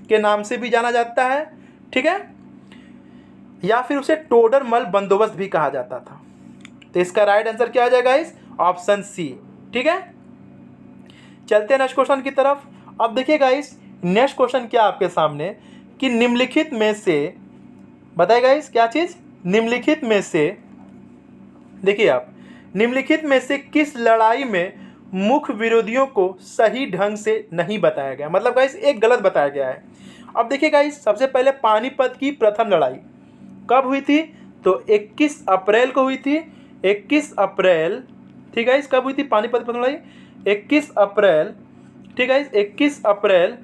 के नाम से भी जाना जाता है, ठीक है, या फिर उसे टोडरमल बंदोबस्त भी कहा जाता था। तो इसका राइट आंसर क्या आ जाएगा गाइस? ऑप्शन सी, ठीक है। चलते हैं नेक्स्ट क्वेश्चन की तरफ। अब देखिए गाइस नेक्स्ट क्वेश्चन क्या आपके सामने कि निम्नलिखित में से, बताइए गाइस क्या चीज? निम्नलिखित में से, देखिए आप, निम्नलिखित में से किस लड़ाई में मुख्य विरोधियों को सही ढंग से नहीं बताया गया? मतलब गाइस एक गलत बताया गया है। अब देखिए गाइस सबसे पहले पानीपत की प्रथम लड़ाई कब हुई थी? तो 21 अप्रैल को हुई थी। 21 अप्रैल, ठीक है। कब हुई थी पानीपत की प्रथम लड़ाई? 21 अप्रैल, ठीक है। 21 अप्रैल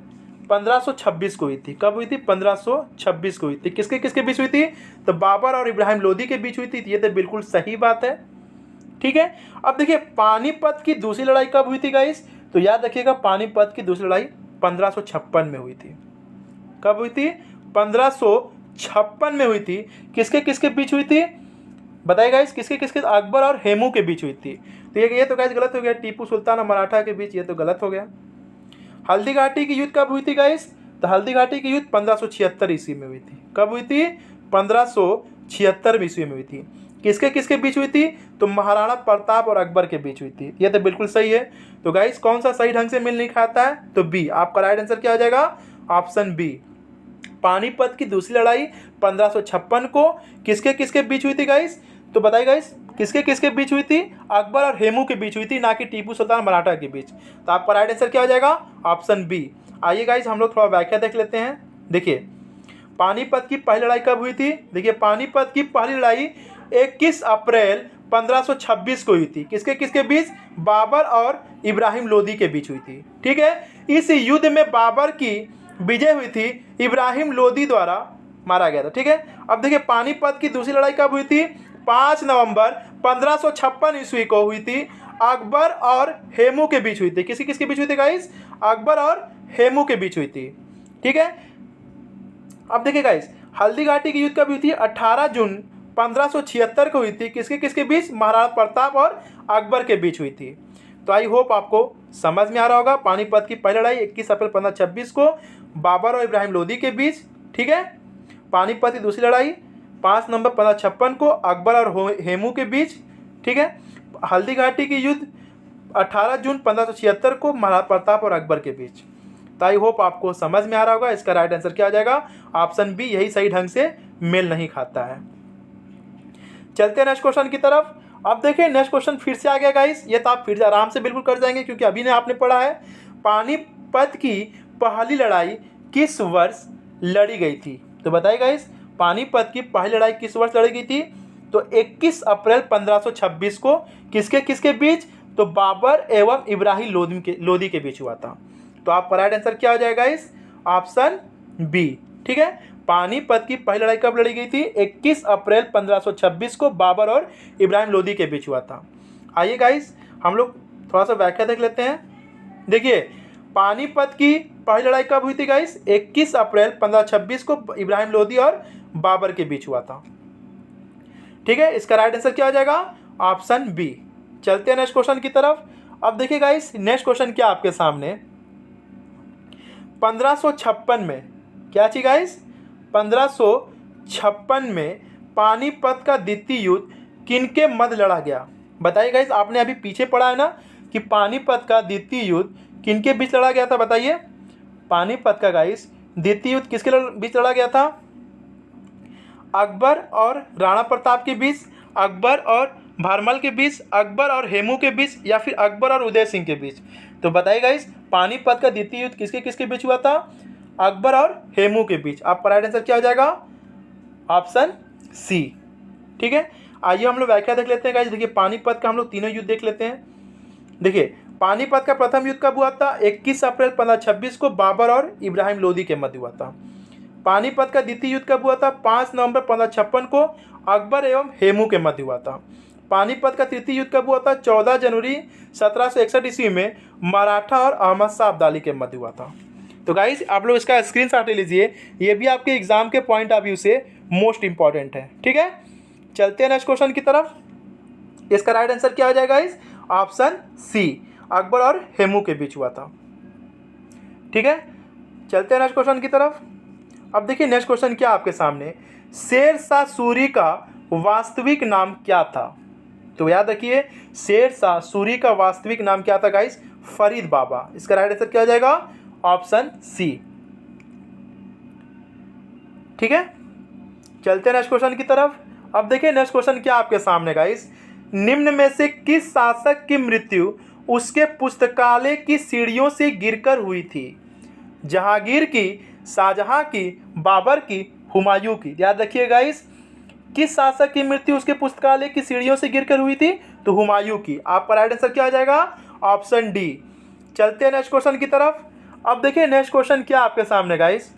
1526 को हुई थी। कब हुई थी? 1526 को हुई थी। किसके किसके बीच हुई थी? तो बाबर और इब्राहिम लोदी के बीच हुई थी। ये तो बिल्कुल सही बात है, ठीक है। अब देखिए पानीपत की दूसरी लड़ाई कब हुई थी गाइस? तो याद रखिएगा पानीपत की दूसरी लड़ाई 1556 में हुई थी। कब हुई थी? 1556 में हुई थी। किसके किसके बीच हुई थी? बताइए गाइस किसके किसके? अकबर और हेमू के बीच हुई थी। तो ये तो गाइस गलत हो गया। टीपू सुल्तान और मराठा के बीच, ये तो गलत हो गया। हल्दी घाटी की युद्ध कब हुई थी गाइस? तो हल्दी घाटी की युद्ध 1576 ईस्वी में हुई थी। कब हुई थी? 1576 ईस्वी में हुई थी। किसके किसके बीच हुई थी? तो महाराणा प्रताप और अकबर के बीच हुई थी। ये तो बिल्कुल सही है। तो गाइस कौन सा सही ढंग से मिल नहीं खाता है? तो बी। आपका राइट आंसर क्या हो जाएगा? Option B. पानीपत की दूसरी लड़ाई 1556 को किसके किसके बीच हुई थी गाइस? तो बताइए गाइस किसके किसके बीच हुई थी? अकबर और हेमू के बीच हुई थी, ना कि टीपू सुल्तान मराठा के बीच। तो आपका राइट आंसर क्या हो जाएगा? Option B. आइए गाइस हम लोग थोड़ा व्याख्या देख लेते हैं। देखिए पानीपत की पहली लड़ाई कब हुई थी? देखिए पानीपत की पहली लड़ाई 21 अप्रैल 1526 को हुई थी। किसके किसके बीच? बाबर और इब्राहिम लोदी के बीच हुई थी, ठीक है। इस युद्ध में बाबर की विजय हुई थी, इब्राहिम लोदी द्वारा मारा गया था, ठीक है। अब देखिए पानीपत की दूसरी लड़ाई कब हुई थी? 5 नवंबर 1556 ईस्वी को हुई थी। अकबर और हेमू के बीच हुई थी। किसी किसके बीच हुई थी गाइस? अकबर और हेमू के बीच हुई थी, ठीक है। अब देखिए गाइस हल्दी घाटी की युद्ध कब हुई थी? 18 जून 1576 को हुई थी। किसके किसके बीच? महाराणा प्रताप और अकबर के बीच हुई थी। तो आई होप आपको समझ में आ रहा होगा। पानीपत की पहली लड़ाई 21 अप्रैल 1526 को बाबर और इब्राहिम लोदी के बीच, ठीक है। पानीपत की दूसरी लड़ाई 5 नवंबर 1556 को अकबर और हेमू के बीच, ठीक है। हल्दी घाटी की युद्ध 18 जून 1576 को महाराणा प्रताप और अकबर के बीच। तो आई होप आपको समझ में आ रहा होगा। इसका राइट आंसर क्या हो जाएगा? Option B. यही सही ढंग से मेल नहीं खाता है। चलते हैं नेक्स्ट क्वेश्चन की तरफ। अब देखिए नेक्स्ट क्वेश्चन फिर से आ गया गाइस। ये तो आप फिर से आराम से बिल्कुल कर जाएंगे क्योंकि अभी ने आपने पढ़ा है। पानीपत की पहली लड़ाई किस वर्ष लड़ी गई थी? तो बताइए गाइस पानीपत की पहली लड़ाई किस वर्ष लड़ी गई थी? तो 21 अप्रैल 1526 को। किसके किसके बीच? तो बाबर एवं इब्राहिम लोदी के बीच हुआ था। तो आपका राइट आंसर क्या हो जाएगा इस ऑप्शन बी। ठीक है, पानीपत की पहली लड़ाई कब लड़ी गई थी? 21 अप्रैल 1526 को बाबर और इब्राहिम लोदी के बीच हुआ था। आइए गाइस हम लोग थोड़ा सा व्याख्या देख लेते हैं। देखिए, पानीपत की पहली लड़ाई कब हुई थी गाइस? 21 अप्रैल 1526 को इब्राहिम लोदी और बाबर के बीच हुआ था। ठीक है, इसका राइट आंसर क्या हो जाएगा? Option B. चलते हैं नेक्स्ट क्वेश्चन की तरफ। अब देखिए गाइस, नेक्स्ट क्वेश्चन क्या आपके सामने, 1556 में क्या चीज गाइस? 1556 में पानीपत का द्वितीय युद्ध किनके मध्य लड़ा गया? बताइए गाइस, आपने अभी पीछे पढ़ा है ना कि पानीपत का द्वितीय युद्ध किनके बीच लड़ा गया था? बताइए, पानीपत का गाइस द्वितीय युद्ध किसके बीच लड़ा गया था? अकबर और राणा प्रताप के बीच, अकबर और भारमल के बीच, अकबर और हेमू के बीच, या फिर अकबर और उदय सिंह के बीच? तो बताइए गाइस, पानीपत का द्वितीय युद्ध किसके किसके बीच हुआ था? अकबर और हेमू के बीच। आपका राइट आंसर क्या हो जाएगा? Option C. ठीक है, आइए हम लोग व्याख्या देख लेते हैं गाइस। देखिए, पानीपत का हम लोग तीनों युद्ध देख लेते हैं। देखिए, पानीपत का प्रथम युद्ध कब हुआ था? 21 अप्रैल 1526 को बाबर और इब्राहिम लोदी के मध्य हुआ था। पानीपत का द्वितीय युद्ध कब हुआ था? 5 नवंबर 1556 को अकबर एवं हेमू के मध्य हुआ था। पानीपत का तृतीय युद्ध कब हुआ था? 14 जनवरी 1761 ईस्वी में मराठा और अहमद शाह अब्दाली के मध्य हुआ था। तो गाइस, आप लोग इसका स्क्रीनशॉट ले लीजिए, ये भी आपके एग्जाम के पॉइंट ऑफ व्यू से मोस्ट इंपॉर्टेंट है। ठीक है, चलते हैं नेक्स्ट क्वेश्चन की तरफ। इसका राइट आंसर क्या हो जाएगा इस? ऑप्शन सी, अकबर और हेमू के बीच हुआ था। ठीक है, चलते हैं नेक्स्ट क्वेश्चन की तरफ। अब देखिए, नेक्स्ट क्वेश्चन क्या आपके सामने, शेर शाह सूरी का वास्तविक नाम क्या था? तो याद रखिए, शेर शाह सूरी का वास्तविक नाम क्या था गाइस? फरीद बाबा। इसका राइट आंसर क्या हो जाएगा? Option C. ठीक है, चलते हैं नेक्स्ट क्वेश्चन की तरफ। अब देखिए, नेक्स्ट क्वेश्चन क्या आपके सामने गाइस, निम्न में से किस शासक की मृत्यु उसके पुस्तकालय की सीढ़ियों से गिरकर हुई थी? जहांगीर की, शाहजहां की, बाबर की, हुमायूं की? याद रखिए गाइस, किस शासक की मृत्यु उसके पुस्तकालय की सीढ़ियों से गिरकर हुई थी? तो हुमायूं की। आपका राइट आंसर क्या आ जाएगा? Option D. चलते हैं नेक्स्ट क्वेश्चन की तरफ। अब देखिए, नेक्स्ट क्वेश्चन क्या आपके सामने गाइस,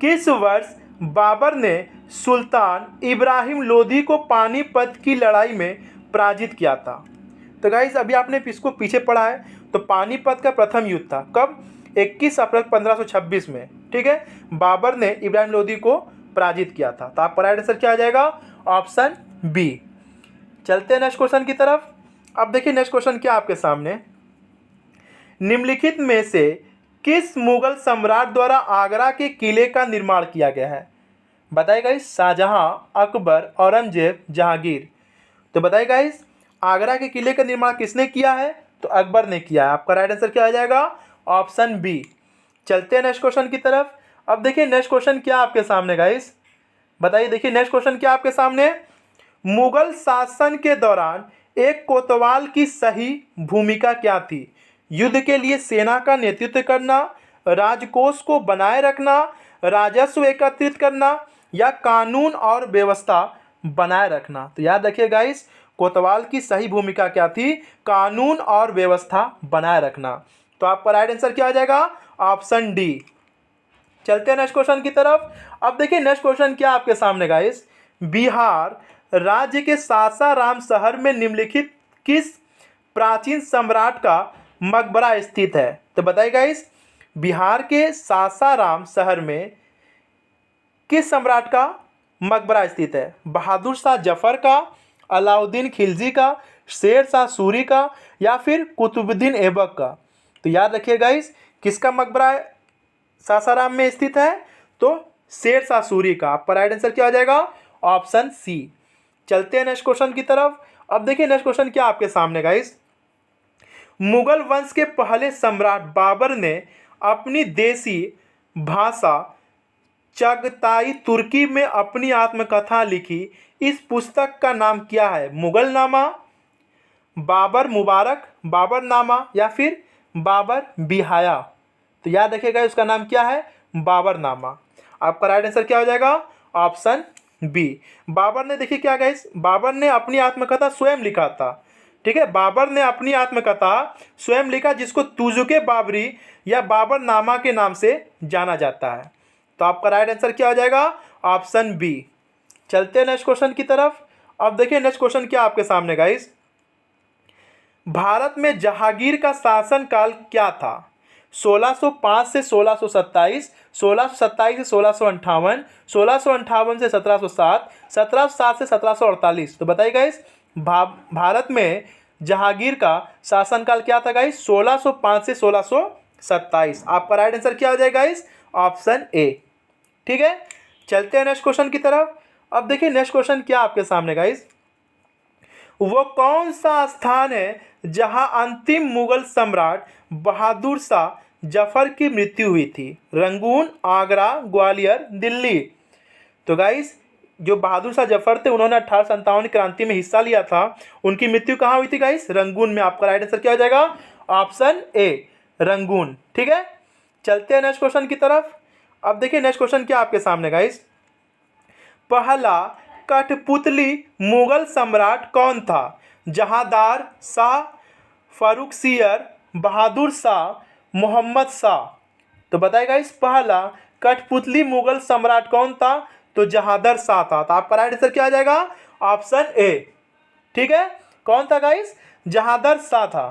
किस वर्ष बाबर ने सुल्तान इब्राहिम लोदी को पानीपत की लड़ाई में पराजित किया था? तो गाइस, अभी आपने इसको पीछे पढ़ा है। तो पानीपत का प्रथम युद्ध था कब? 21 अप्रैल 1526 में। ठीक है, बाबर ने इब्राहिम लोदी को पराजित किया था। तो आपका राइट आंसर क्या आ जाएगा? Option B. चलते हैं नेक्स्ट क्वेश्चन की तरफ। अब देखिए, नेक्स्ट क्वेश्चन क्या आपके सामने, निम्नलिखित में से किस मुगल सम्राट द्वारा आगरा के किले का निर्माण किया गया है? बताइए गाइस, शाहजहां, अकबर, औरंगजेब, जहांगीर? तो बताइए गाइस, आगरा के किले का निर्माण किसने किया है? तो अकबर ने किया है। आपका राइट आंसर क्या आ जाएगा? Option B. चलते हैं नेक्स्ट क्वेश्चन की तरफ। अब देखिए, नेक्स्ट क्वेश्चन क्या आपके सामने गाइस, बताइए। देखिए, नेक्स्ट क्वेश्चन क्या आपके सामने, मुगल शासन के दौरान एक कोतवाल की सही भूमिका क्या थी? युद्ध के लिए सेना का नेतृत्व करना, राजकोष को बनाए रखना, राजस्व एकत्रित करना, या कानून और व्यवस्था बनाए रखना? तो याद रखिए गाइस, कोतवाल की सही भूमिका क्या थी? कानून और व्यवस्था बनाए रखना। तो आपका राइट आंसर क्या आ जाएगा? Option D. चलते हैं नेक्स्ट क्वेश्चन की तरफ। अब देखिए, नेक्स्ट क्वेश्चन क्या आपके सामने गाइस, बिहार राज्य के सासाराम शहर में निम्नलिखित किस प्राचीन सम्राट का मकबरा स्थित है? तो बताइए गाइस, बिहार के सासाराम शहर में किस सम्राट का मकबरा स्थित है? बहादुर शाह जफर का, अलाउद्दीन खिलजी का, शेर शाह सूरी का, या फिर कुतुबुद्दीन ऐबक का? तो याद रखिए गाइस, किसका मकबरा सासाराम में स्थित है? तो शेर शाह सूरी का। आपका राइट आंसर क्या आ जाएगा? Option C. चलते हैं नेक्स्ट क्वेश्चन की तरफ। अब देखिए, नेक्स्ट क्वेश्चन क्या आपके सामने गाइस, मुगल वंश के पहले सम्राट बाबर ने अपनी देसी भाषा चगताई तुर्की में अपनी आत्मकथा लिखी। इस पुस्तक का नाम क्या है? मुगल नामा, बाबर मुबारक, बाबर नामा, या फिर बाबर बिहाया? तो याद रखिएगा, उसका नाम क्या है? बाबर नामा। आपका राइट आंसर क्या हो जाएगा? Option B. बाबर ने, देखिए क्या गाइस, बाबर ने अपनी आत्मकथा स्वयं लिखा था, ठीक है, बाबर ने अपनी आत्मकथा स्वयं लिखा जिसको तुजुके बाबरी या बाबरनामा के नाम से जाना जाता है। तो आपका राइट आंसर क्या हो जाएगा? Option B. चलते हैं नेक्स्ट क्वेश्चन की तरफ। अब देखिए नेक्स्ट क्वेश्चन क्या आपके सामने गाइस। भारत में जहांगीर का शासन काल क्या था? 1605 से 1627, 1627 से 1658, 1658 से 1707, 1707 से 1748। तो बताइए गाइस, भारत में जहांगीर का शासनकाल क्या था गाइस? 1605 से 1627। आपका राइट आंसर क्या हो जाएगा गाइस? Option A. ठीक है, चलते हैं नेक्स्ट क्वेश्चन की तरफ। अब देखिए नेक्स्ट क्वेश्चन क्या आपके सामने गाइस। वो कौन सा स्थान है जहां अंतिम मुगल सम्राट बहादुर शाह जफर की मृत्यु हुई थी? रंगून, आगरा, ग्वालियर, दिल्ली। तो गाइस, जो बहादुर शाह जफर थे उन्होंने 1857 क्रांति में हिस्सा लिया था। उनकी मृत्यु कहाँ हुई थी गाइस? रंगून में। आपका राइट आंसर क्या हो जाएगा? Option A, Rangoon. ठीक है, चलते हैं नेक्स्ट क्वेश्चन की तरफ। अब देखिए नेक्स्ट क्वेश्चन क्या आपके सामने गाइस। पहला कठपुतली मुगल सम्राट कौन था? जहांदार शाह, फर्रुखसियर, बहादुर शाह, मोहम्मद शाह। तो बताइए गाइस, पहला कठपुतली मुगल सम्राट कौन था? तो जहांदार शाह था। तो आपका राइट आंसर क्या आ जाएगा? Option A. ठीक है, कौन था गाइस? जहांदार शाह था।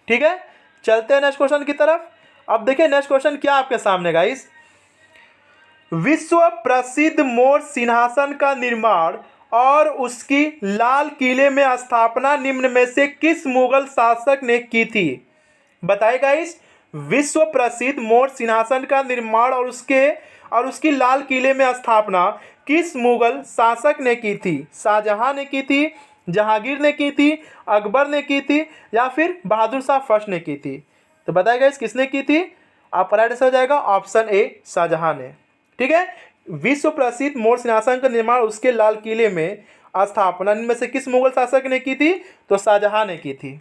ठीक है, चलते हैं नेक्स्ट क्वेश्चन की तरफ। अब देखिए नेक्स्ट क्वेश्चन क्या आपके सामने गाइस। विश्व प्रसिद्ध मोर सिंहासन का निर्माण और उसकी लाल किले में स्थापना निम्न में से किस मुगल शासक ने की थी? बताइए गाइस, विश्व प्रसिद्ध मोर सिंहासन का निर्माण और उसकी लाल किले में स्थापना किस मुगल शासक ने की थी? शाहजहां ने की थी, जहांगीर ने की थी, अकबर ने की थी, या फिर बहादुर शाह फर्स्ट ने की थी? तो बताइए गाइस, किसने की थी? आपका राइट आंसर हो जाएगा ऑप्शन ए, शाहजहां ने। ठीक है, विश्व प्रसिद्ध मोर सिंहासन का निर्माण उसके लाल किले में स्थापना इनमें से किस मुगल शासक ने की थी? तो शाहजहां ने की थी।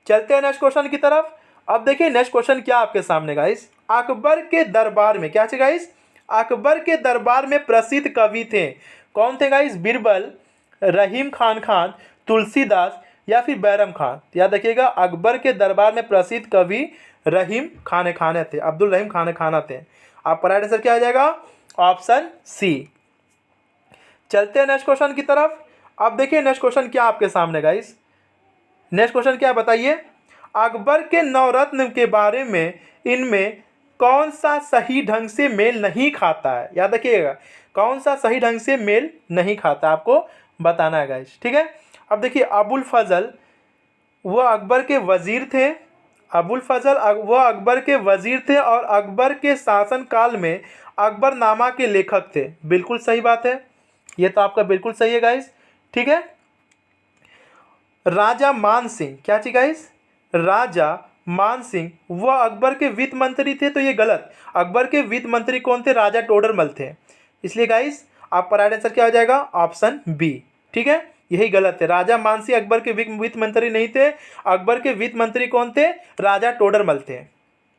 चलते हैं नेक्स्ट क्वेश्चन की तरफ। अब देखिए नेक्स्ट क्वेश्चन क्या आपके सामने गाइस। अकबर के दरबार में क्या थे गाइस? अकबर के दरबार में प्रसिद्ध कवि थे। कौन थे गाइस? बिरबल, रहीम खान, तुलसीदास, या फिर बैरम खान। याद रखिएगा, अकबर के दरबार में प्रसिद्ध कवि रहीम खान थे, अब्दुल रहीम खान थे। आपका राइट आंसर क्या आ जाएगा? Option C. चलते हैं नेक्स्ट क्वेश्चन की तरफ। अब देखिए नेक्स्ट क्वेश्चन क्या आपके सामने गाइस। नेक्स्ट क्वेश्चन क्या बताइए। अकबर के नवरत्न के बारे में इनमें कौन सा सही ढंग से मेल नहीं खाता है? याद रखिएगा, कौन सा सही ढंग से मेल नहीं खाता आपको बताना है गाइस। ठीक है, अब देखिए, अबुल फजल वह अकबर के वजीर थे। अबुल फजल वह अकबर के वजीर थे और अकबर के शासन काल में अकबरनामा के लेखक थे। बिल्कुल सही बात है, ये तो आपका बिल्कुल सही है गाइस। ठीक है, राजा मान सिंह क्या थी गाइस? राजा मान सिंह वह अकबर के वित्त मंत्री थे। तो ये गलत, अकबर के वित्त मंत्री कौन थे? राजा टोडरमल थे। इसलिए गाइस आपका राइट आंसर क्या हो जाएगा? Option B. ठीक है, यही गलत है। राजा मान सिंह अकबर के वित्त मंत्री नहीं थे। अकबर के वित्त मंत्री कौन थे? राजा टोडरमल थे।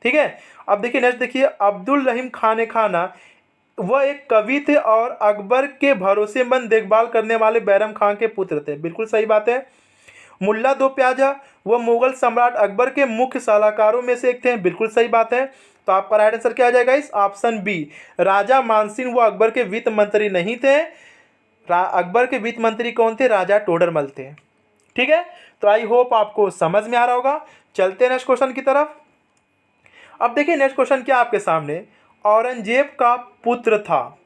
ठीक है, अब देखिए नेक्स्ट देखिए, अब्दुल रहीम खाना वह एक कवि थे और अकबर के भरोसेमंद देखभाल करने वाले बैरम खान के पुत्र थे। बिल्कुल सही बात है। मुल्ला दो प्याजा वह मुगल सम्राट अकबर के मुख्य सलाहकारों में से एक थे। बिल्कुल सही बात है। तो आपका राइट आंसर क्या आ जाएगा इस? ऑप्शन बी, राजा मानसिंह वो अकबर के वित्त मंत्री नहीं थे। अकबर के वित्त मंत्री कौन थे? राजा टोडरमल थे। ठीक है, तो आई होप आपको समझ में आ रहा होगा। चलते हैं नेक्स्ट क्वेश्चन की तरफ। अब देखिए नेक्स्ट क्वेश्चन क्या आपके सामने। औरंगजेब का पुत्र था,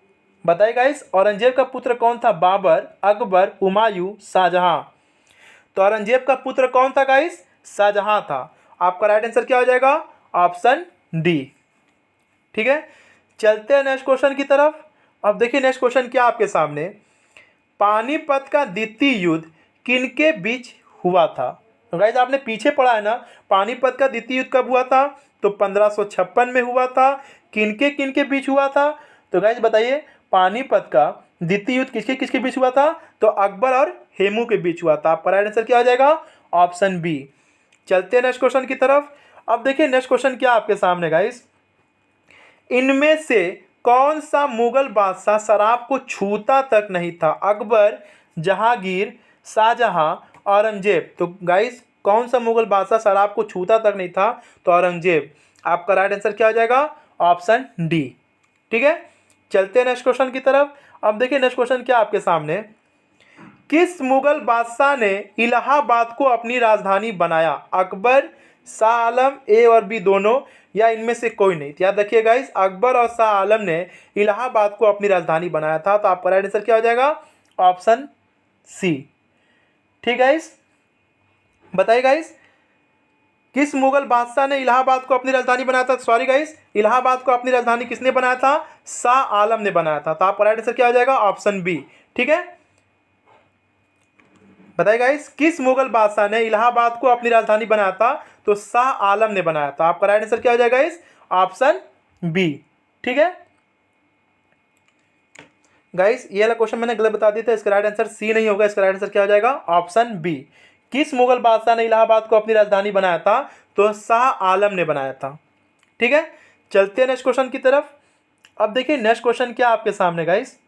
बताइए गाइस, औरंगजेब का पुत्र कौन था? बाबर, अकबर, हुमायूं, शाहजहां। तो औरंगजेब का पुत्र कौन था गाइस? शाहजहां था। आपका राइट आंसर क्या हो जाएगा? Option D. ठीक है, चलते हैं नेक्स्ट क्वेश्चन की तरफ। अब देखिए नेक्स्ट क्वेश्चन क्या आपके सामने। पानीपत का द्वितीय युद्ध किनके बीच हुआ था? तो गाइस आपने पीछे पढ़ा है ना, पानीपत का द्वितीय युद्ध कब हुआ था? तो 1556 में हुआ था। किनके बीच हुआ था? तो गाइस बताइए, पानीपत का द्वितीय युद्ध किसके किसके बीच हुआ था? तो अकबर और हेमू के बीच हुआ था। आपका राइट आंसर क्या हो जाएगा? Option B. चलते हैं नेक्स्ट क्वेश्चन की तरफ। अब देखिए नेक्स्ट क्वेश्चन क्या आपके सामने गाइस। इनमें से कौन सा मुगल बादशाह शराब को छूता तक नहीं था? अकबर, जहांगीर, शाहजहां औरंगजेब। तो गाइस कौन सा मुगल बादशाह शराब को छूता तक नहीं था? तो औरंगजेब। आपका राइट आंसर क्या हो जाएगा? Option D. ठीक है, चलते हैं नेक्स्ट क्वेश्चन की तरफ। अब देखिए नेक्स्ट क्वेश्चन क्या आपके सामने, किस मुगल बादशाह ने इलाहाबाद को अपनी राजधानी बनाया? अकबर, शाह आलम, ए और बी दोनों, या इनमें से कोई नहीं? तो याद रखिए गाइस, अकबर और शाह आलम ने इलाहाबाद को अपनी राजधानी बनाया था। तो आपका राइट आंसर क्या हो जाएगा? Option C. ठीक गाइस, बताइए गाइस, किस मुगल बादशाह ने इलाहाबाद को अपनी राजधानी बनाया था? सॉरी गाइस, इलाहाबाद को अपनी राजधानी किसने बनाया था? शाह आलम ने बनाया था। तो आपका राइट आंसर क्या हो जाएगा? Option B. ठीक है, बताइए गाइस, किस मुगल बादशाह ने इलाहाबाद को अपनी राजधानी बनाया था? तो शाह आलम ने बनाया था। आपका राइट आंसर क्या हो जाएगा गाइस? Option B. ठीक है गाइस, ये वाला क्वेश्चन मैंने गलत बता दिया था, इसका राइट आंसर सी नहीं होगा, इसका राइट आंसर क्या हो जाएगा? Option B. किस मुगल बादशाह ने इलाहाबाद को अपनी राजधानी बनाया था? तो शाह आलम ने बनाया था। ठीक है, चलते हैं नेक्स्ट क्वेश्चन की तरफ। अब देखिए नेक्स्ट क्वेश्चन क्या आपके सामने गाइस,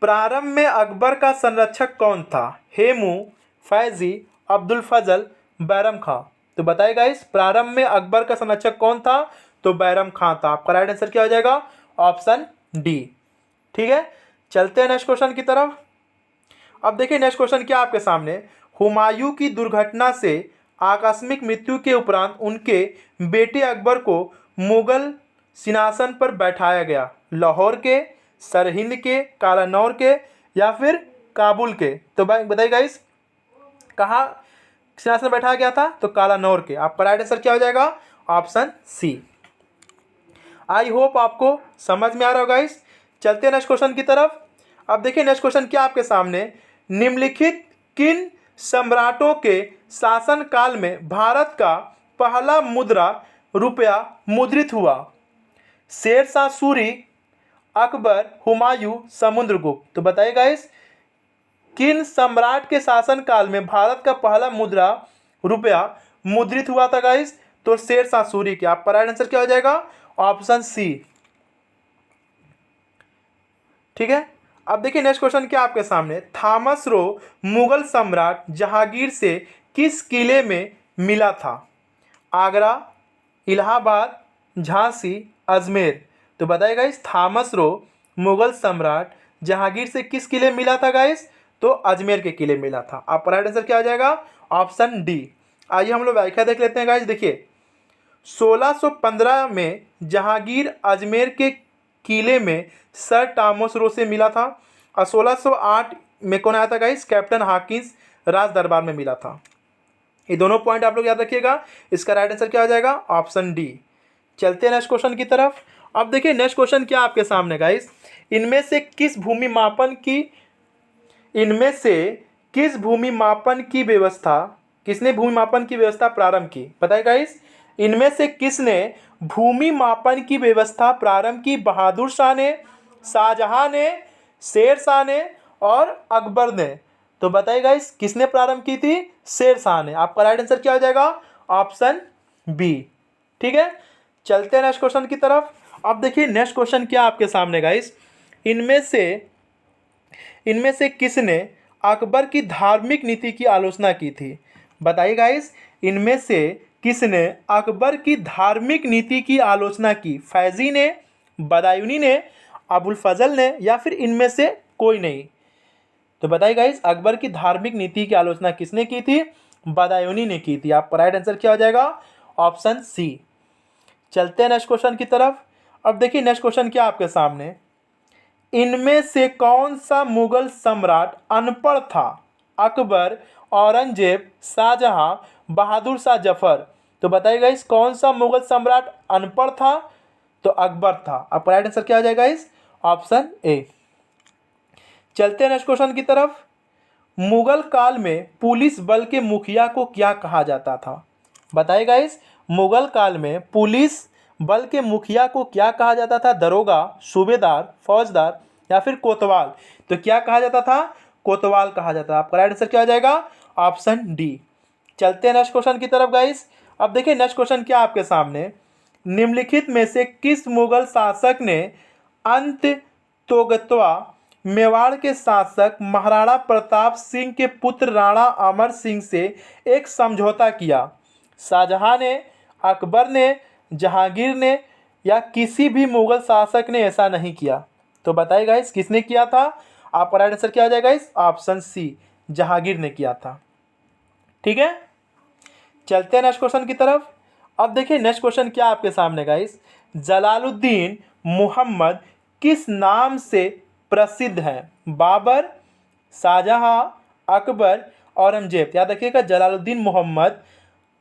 प्रारंभ में अकबर का संरक्षक कौन था? हेमू, फैजी, अब्दुल फजल, बैरम खां। तो बताइए गाइस, प्रारंभ में अकबर का संरक्षक कौन था? तो बैरम खां था। आपका राइट आंसर क्या हो जाएगा? Option D. ठीक है, चलते हैं नेक्स्ट क्वेश्चन की तरफ। अब देखिए नेक्स्ट क्वेश्चन क्या आपके सामने, हुमायूं की दुर्घटना से आकस्मिक मृत्यु के उपरांत उनके बेटे अकबर को मुगल सिंहासन पर बैठाया गया। लाहौर के, सरहिंद के, कालानौर के, या फिर काबुल के? तो बताइए गाइस, कहाँ सिंहासन बैठाया गया था? तो कालानौर के। आपका राइट आंसर क्या हो जाएगा? ऑप्शन सी। आई होप आपको समझ में आ रहा होगा गाइस। चलते हैं नेक्स्ट क्वेश्चन की तरफ। अब देखिए नेक्स्ट क्वेश्चन क्या आपके सामने, निम्नलिखित किन सम्राटों के शासन काल में भारत का पहला मुद्रा रुपया मुद्रित हुआ? शेरशाह सूरी, अकबर, हुमायूं, समुद्रगुप्त। तो बताइए गाइस, किन सम्राट के शासन काल में भारत का पहला मुद्रा रुपया मुद्रित हुआ था गाइस? तो शेरशाह सूरी के। आपका राइट आंसर क्या हो जाएगा? Option C. ठीक है, अब देखिए नेक्स्ट क्वेश्चन क्या आपके सामने, थॉमस रो मुगल सम्राट जहांगीर से किस किले में मिला था? आगरा, इलाहाबाद, झांसी, अजमेर। तो बताइए गाइस, थॉमस रो मुगल सम्राट जहांगीर से किस किले में मिला था गाइस? तो अजमेर के किले में मिला था। आपका राइट आंसर क्या हो जाएगा? Option D. आइए हम लोग व्याख्या देख लेते हैं गाइस। देखिए 1615 में जहांगीर अजमेर के किले में सर टॉमस रो से मिला था, और 1608 में कौन आया था गाइस? कैप्टन हॉकिंस राज दरबार में मिला था। ये दोनों पॉइंट आप लोग याद रखिएगा। इसका राइट आंसर क्या हो जाएगा? Option D. चलते हैं नेक्स्ट क्वेश्चन की तरफ। अब देखिए नेक्स्ट क्वेश्चन क्या आपके सामने गाइस, इनमें से किस भूमि मापन की व्यवस्था, किसने भूमि मापन की व्यवस्था प्रारंभ की? बताइए गाइस, इनमें से किसने भूमि मापन की व्यवस्था प्रारंभ की? बहादुर शाह ने, शाहजहां ने, शेर शाह ने, और अकबर ने? तो बताइए गाइस, किसने प्रारंभ की थी? शेर शाह ने। आपका राइट आंसर क्या हो जाएगा? Option B. ठीक है, चलते हैं नेक्स्ट क्वेश्चन की तरफ। अब देखिए नेक्स्ट क्वेश्चन क्या आपके सामने गाइस, इनमें से किसने अकबर की धार्मिक नीति की आलोचना की थी? बताइए गाइस, इनमें से किसने अकबर की धार्मिक नीति की आलोचना की? फैजी ने, बदायूनी ने, अबुल फजल ने, या फिर इनमें से कोई नहीं? तो बताइए गाइस, अकबर की धार्मिक नीति की आलोचना किसने की थी? बदायूनी ने की थी। आपका राइट आंसर क्या हो जाएगा? Option C. चलते हैं नेक्स्ट क्वेश्चन की तरफ। अब देखिए नेक्स्ट क्वेश्चन क्या आपके सामने, इनमें से कौन सा मुगल सम्राट अनपढ़ था? अकबर, औरंगजेब, शाहजहां, बहादुर शाह जफर। तो बताइए गाइस, कौन सा मुगल सम्राट अनपढ़ था? तो अकबर था। आपका राइट आंसर क्या हो जाएगा गाइस? Option A. चलते हैं नेक्स्ट क्वेश्चन की तरफ। मुगल काल में पुलिस बल के मुखिया को क्या कहा जाता था? बताइए गाइस, मुगल काल में पुलिस बल के मुखिया को क्या कहा जाता था? दरोगा, सूबेदार, फौजदार, या फिर कोतवाल? तो क्या कहा जाता था? कोतवाल कहा जाता था। आपका राइट आंसर क्या हो जाएगा? Option D. चलते हैं नेक्स्ट क्वेश्चन की तरफ गाइस। अब देखिए नेक्स्ट क्वेश्चन क्या आपके सामने, निम्नलिखित में से किस मुगल शासक ने अंत तोगतवा मेवाड़ के शासक महाराणा प्रताप सिंह के पुत्र राणा अमर सिंह से एक समझौता किया? शाहजहां ने, अकबर ने, जहांगीर ने या किसी भी मुगल शासक ने ऐसा नहीं किया? तो बताइए गाइस किसने किया था? आपका राइट आंसर क्या हो जाएगा गाइस? ऑप्शन सी, जहांगीर ने किया था। ठीक है, चलते हैं नेक्स्ट क्वेश्चन की तरफ। अब देखिए नेक्स्ट क्वेश्चन क्या आपके सामने गाइस, जलालुद्दीन मोहम्मद किस नाम से प्रसिद्ध हैं? बाबर, शाहजहां, अकबर, औरंगजेब। याद रखिएगा जलालुद्दीन मोहम्मद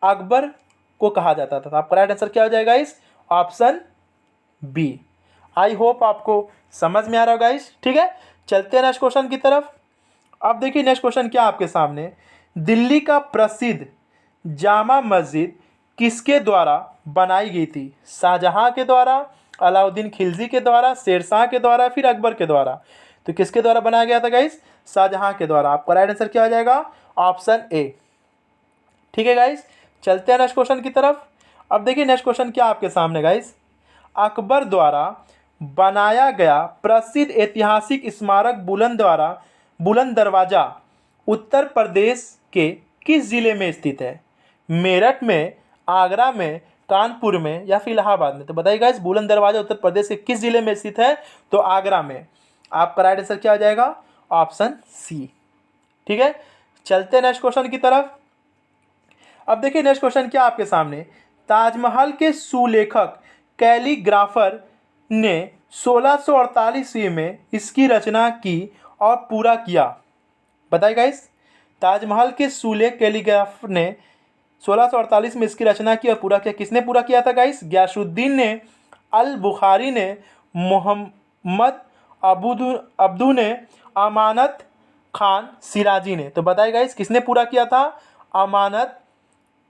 अकबर को कहा जाता था। आपका राइट आंसर क्या हो जाएगा guys? Option B. I hope आपको समझ में आ रहा होगा गाइस। ठीक है, चलते हैं नेक्स्ट क्वेश्चन की तरफ। अब देखिए नेक्स्ट क्वेश्चन क्या आपके सामने, दिल्ली का प्रसिद्ध जामा मस्जिद किसके द्वारा बनाई गई थी? शाहजहां के द्वारा, अलाउद्दीन खिलजी के द्वारा, शेरशाह के द्वारा, फिर अकबर के द्वारा? तो किसके द्वारा बनाया गया था गाइस? शाहजहां के द्वारा। आपका राइट आंसर क्या हो जाएगा? Option A. ठीक है गाइस, चलते हैं नेक्स्ट क्वेश्चन की तरफ। अब देखिए नेक्स्ट क्वेश्चन क्या आपके सामने गाइस, अकबर द्वारा बनाया गया प्रसिद्ध ऐतिहासिक स्मारक बुलंद दरवाजा उत्तर प्रदेश के किस जिले में स्थित है? मेरठ में, आगरा में, कानपुर में या फिर इलाहाबाद में? तो बताइए गाइस बुलंद दरवाजा उत्तर प्रदेश के किस जिले में स्थित है? तो आगरा में। आपका राइट आंसर क्या हो जाएगा? Option C. ठीक है, चलते हैं नेक्स्ट क्वेश्चन की तरफ। अब देखिए नेक्स्ट क्वेश्चन क्या आपके सामने, ताजमहल के सुलेखक कैलीग्राफर ने 1648 ईस्वी में इसकी रचना की और पूरा किया? बताइए गाइस, ताजमहल के सुलेख कैलीग्राफर ने 1648 में इसकी रचना की और पूरा किया। किसने पूरा किया था गाइस? गयासुद्दीन ने, अल बुखारी ने, मोहम्मद अब्दू ने, अमानत खान सिराजी ने? तो बताइए गाइस किसने पूरा किया था? अमानत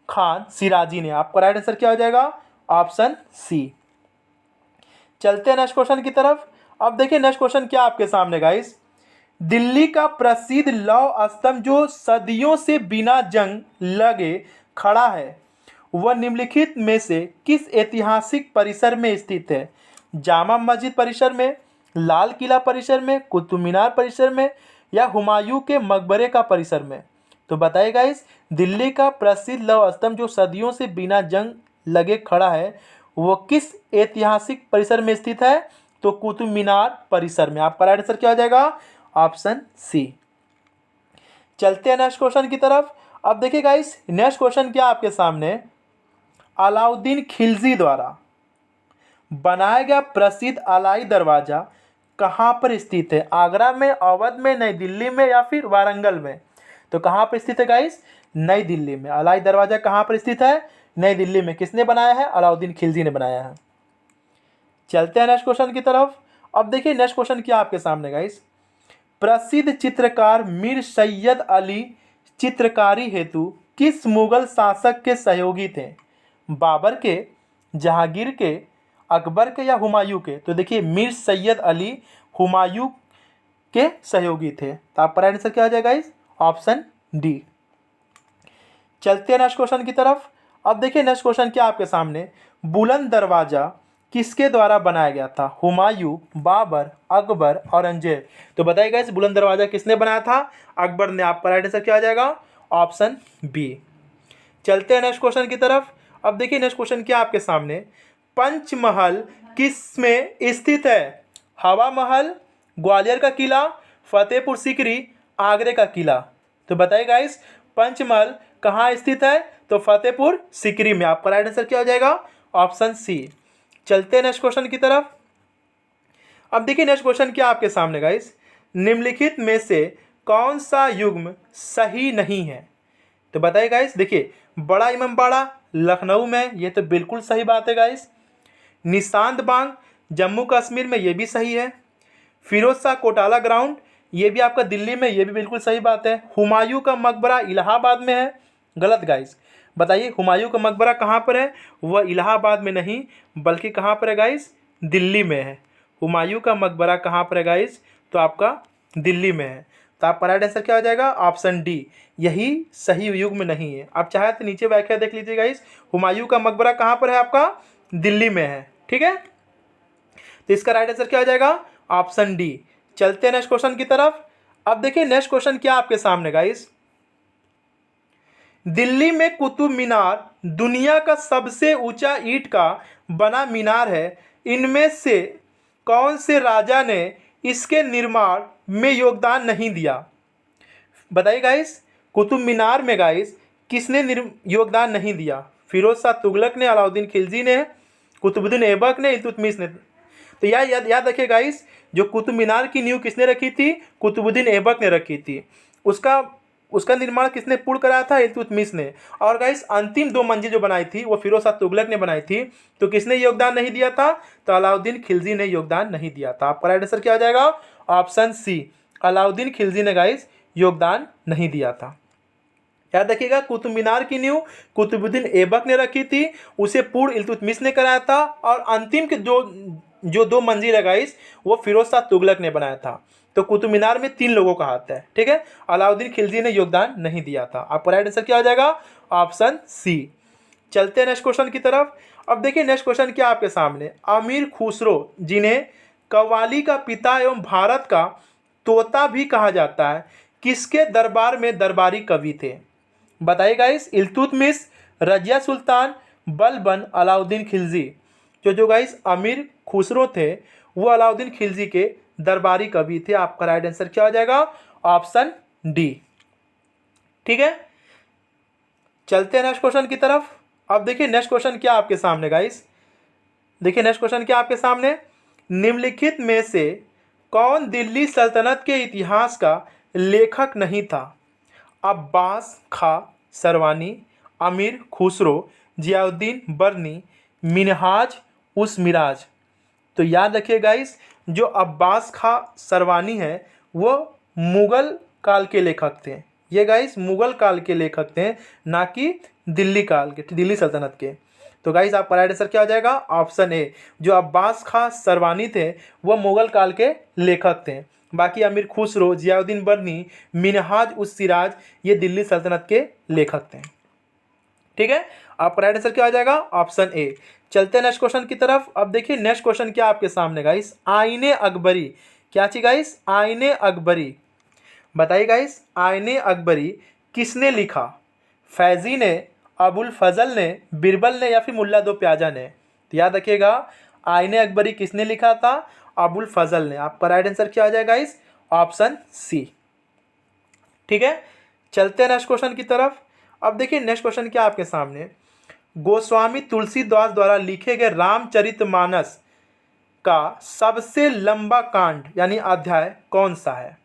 खान सिराजी ने। आपका राइट आंसर क्या हो जाएगा? Option C. चलते हैं नेक्स्ट क्वेश्चन की तरफ। अब देखिए नेक्स्ट क्वेश्चन क्या आपके सामने गाइस, दिल्ली का प्रसिद्ध लौह स्तंभ जो सदियों से बिना जंग लगे खड़ा है वह निम्नलिखित में से किस ऐतिहासिक परिसर में स्थित है? जामा मस्जिद परिसर में, लाल किला परिसर में, कुतुब मीनार परिसर में या हुमायूं के मकबरे का परिसर में? तो बताइए गाइस, दिल्ली का प्रसिद्ध लौह स्तंभ जो सदियों से बिना जंग लगे खड़ा है वो किस ऐतिहासिक परिसर में स्थित है? तो कुतुब मीनार परिसर में। आपका राइट आंसर क्या हो जाएगा? Option C. चलते हैं नेक्स्ट क्वेश्चन की तरफ। अब देखिए गाइस नेक्स्ट क्वेश्चन क्या आपके सामने, अलाउद्दीन खिलजी द्वारा बनाया गया प्रसिद्ध अलाई दरवाजा कहाँ पर स्थित है? आगरा में, अवध में, नई दिल्ली में या फिर वारंगल में? तो कहाँ पर स्थित है गाइस? नई दिल्ली में। अलाई दरवाजा कहाँ पर स्थित है? नई दिल्ली में। किसने बनाया है? अलाउद्दीन खिलजी ने बनाया है। चलते हैं नेक्स्ट क्वेश्चन की तरफ। अब देखिए नेक्स्ट क्वेश्चन क्या आपके सामने गाइस, प्रसिद्ध चित्रकार मीर सैयद अली चित्रकारी हेतु किस मुगल शासक के सहयोगी थे? बाबर के, जहांगीर के, अकबर के या हुमायूं के? तो देखिए मीर सैयद अली हुमायूं के सहयोगी थे। तो आपका राइट आंसर क्या हो जाएगा गाइस? Option D. चलते हैं नेक्स्ट क्वेश्चन की तरफ। अब देखिए नेक्स्ट क्वेश्चन क्या आपके सामने, बुलंद दरवाजा किसके द्वारा बनाया गया था? हुमायूं, बाबर, अकबर, औरंगजेब? तो बताइए गाइस बुलंद दरवाजा किसने बनाया था? अकबर ने। आपका राइट आंसर क्या आ जाएगा? Option B. चलते हैं नेक्स्ट क्वेश्चन की तरफ। अब देखिए नेक्स्ट क्वेश्चन क्या आपके सामने, पंचमहल किस में स्थित है? हवा महल, ग्वालियर का किला, फतेहपुर सीकरी, आगरे का किला? तो बताइए गाइस पंचमहल कहाँ स्थित है? तो फतेहपुर सीकरी में। आपका राइट आंसर क्या हो जाएगा? Option C. चलते हैं नेक्स्ट क्वेश्चन की तरफ। अब देखिए नेक्स्ट क्वेश्चन क्या आपके सामने गाइस, निम्नलिखित में से कौन सा युग्म सही नहीं है? तो बताइए गाइस, देखिए बड़ा इमामबाड़ा लखनऊ में, ये तो बिल्कुल सही बात है गाइस। निशांत बाग जम्मू कश्मीर में, ये भी सही है। फिरोज शाह कोटाला ग्राउंड, ये भी आपका दिल्ली में, ये भी बिल्कुल सही बात है। हुमायूं का मकबरा इलाहाबाद में है, गलत गाइस। बताइए हुमायूं का मकबरा कहाँ पर है? वह इलाहाबाद में नहीं बल्कि कहाँ पर है गाइस? दिल्ली में है। हुमायूं का मकबरा कहाँ पर है गाइस? तो आपका दिल्ली में है। तो आपका राइट आंसर क्या हो जाएगा? ऑप्शन डी, यही सही युग में नहीं है। आप चाहे तो नीचे व्याख्या देख लीजिए गाइस, हुमायूं का मकबरा कहाँ पर है? आपका दिल्ली में है। ठीक है, तो इसका राइट आंसर क्या हो जाएगा? Option D. चलते हैं नेक्स्ट क्वेश्चन की तरफ। अब देखिए नेक्स्ट क्वेश्चन क्या आपके सामने गाइस। दिल्ली में कुतुब मीनार दुनिया का सबसे ऊंचा ईंट का बना मीनार है। इनमें से कौन से राजा ने इसके निर्माण में योगदान नहीं दिया? बताइए गाइस, कुतुब मीनार में गाइस किसने योगदान नहीं दिया? फिरोज शाह तुगलक ने, अलाउद्दीन खिलजी ने, कुतुबुद्दीन ऐबक ने, इल्तुतमिश ने। तो याद याद रखिए गाइस, जो कुतुब मीनार की नींव किसने रखी थी? कुतुबुद्दीन ऐबक ने रखी थी। उसका उसका निर्माण किसने पूर्ण कराया था? इल्तुतमिश ने। और गाइस अंतिम 2 मंजिल जो बनाई थी वो फिरोज शाह तुगलक ने बनाई थी। तो किसने योगदान नहीं दिया था? तो अलाउद्दीन खिलजी ने योगदान नहीं दिया था। आपका राइट आंसर क्या हो जाएगा? ऑप्शन सी, अलाउद्दीन खिलजी ने गाइस योगदान नहीं दिया था। याद रखिएगा, कुतुब मीनार की नींव कुतुबुद्दीन ऐबक ने रखी थी, उसे पूर्ण इल्तुतमिश ने कराया था, और अंतिम के जो 2 मंजिल है गाइस वो फिरोज शाह तुगलक ने बनाया था। तो कुतुब मीनार में 3 लोगों का हाथ है, ठीक है। अलाउद्दीन खिलजी ने योगदान नहीं दिया था। आपका राइट आंसर क्या हो जाएगा? Option C. चलते हैं नेक्स्ट क्वेश्चन की तरफ। अब देखिए नेक्स्ट क्वेश्चन क्या आपके सामने। अमीर खुसरो, जिन्हें कव्वाली का पिता एवं भारत का तोता भी कहा जाता है, किसके दरबार में दरबारी कवि थे? बताइए गाइस, इल्तुतमिश, रजिया सुल्तान, बलबन, अलाउद्दीन खिलजी। जो गाइस अमीर खुसरो थे वो अलाउद्दीन खिलजी के दरबारी कवि थे। आपका राइट आंसर क्या हो जाएगा? ऑप्शन डी, ठीक है। चलते हैं नेक्स्ट क्वेश्चन की तरफ। अब देखिए नेक्स्ट क्वेश्चन क्या आपके सामने गाइस। देखिए नेक्स्ट क्वेश्चन क्या आपके सामने। निम्नलिखित में से कौन दिल्ली सल्तनत के इतिहास का लेखक नहीं था? अब्बास खां सरवानी, अमीर खुसरो, जियाउद्दीन बर्नी, मिनहाज उस मिराज। तो याद रखिए गाइस, जो अब्बास खां सरवानी है वो मुग़ल काल के लेखक थे। ये गाइस मुग़ल काल के लेखक थे, ना कि दिल्ली काल के, दिल्ली सल्तनत के। तो गाइस आपका राइट आंसर क्या हो जाएगा? ऑप्शन ए, जो अब्बास खां सरवानी थे वो मुग़ल काल के लेखक थे। बाकी अमीर खुसरो, जियाउद्दीन बर्नी, मिनहाज उस सिराज ये दिल्ली सल्तनत के लेखक थे, ठीक है। आपका राइट आंसर क्या हो जाएगा? Option A. चलते हैं नेक्स्ट क्वेश्चन की तरफ। अब देखिए नेक्स्ट क्वेश्चन क्या आपके सामने गाइस। आईने अकबरी, क्या चीज गाइस? आईने अकबरी। बताइए गाइस, आईने अकबरी किसने लिखा? फैजी ने, अबुल फजल ने, बिरबल ने, या फिर मुल्ला दो प्याजा ने? तो याद रखिएगा, आईने अकबरी किसने लिखा था? अबुल फजल ने। आपका राइट आंसर क्या आ जाएगा गाइस? ऑप्शन सी, ठीक है। चलते हैं नेक्स्ट क्वेश्चन की तरफ। अब देखिए नेक्स्ट क्वेश्चन क्या आपके सामने। गोस्वामी तुलसीदास द्वारा लिखे गए रामचरितमानस का सबसे लंबा कांड यानी अध्याय कौन सा है?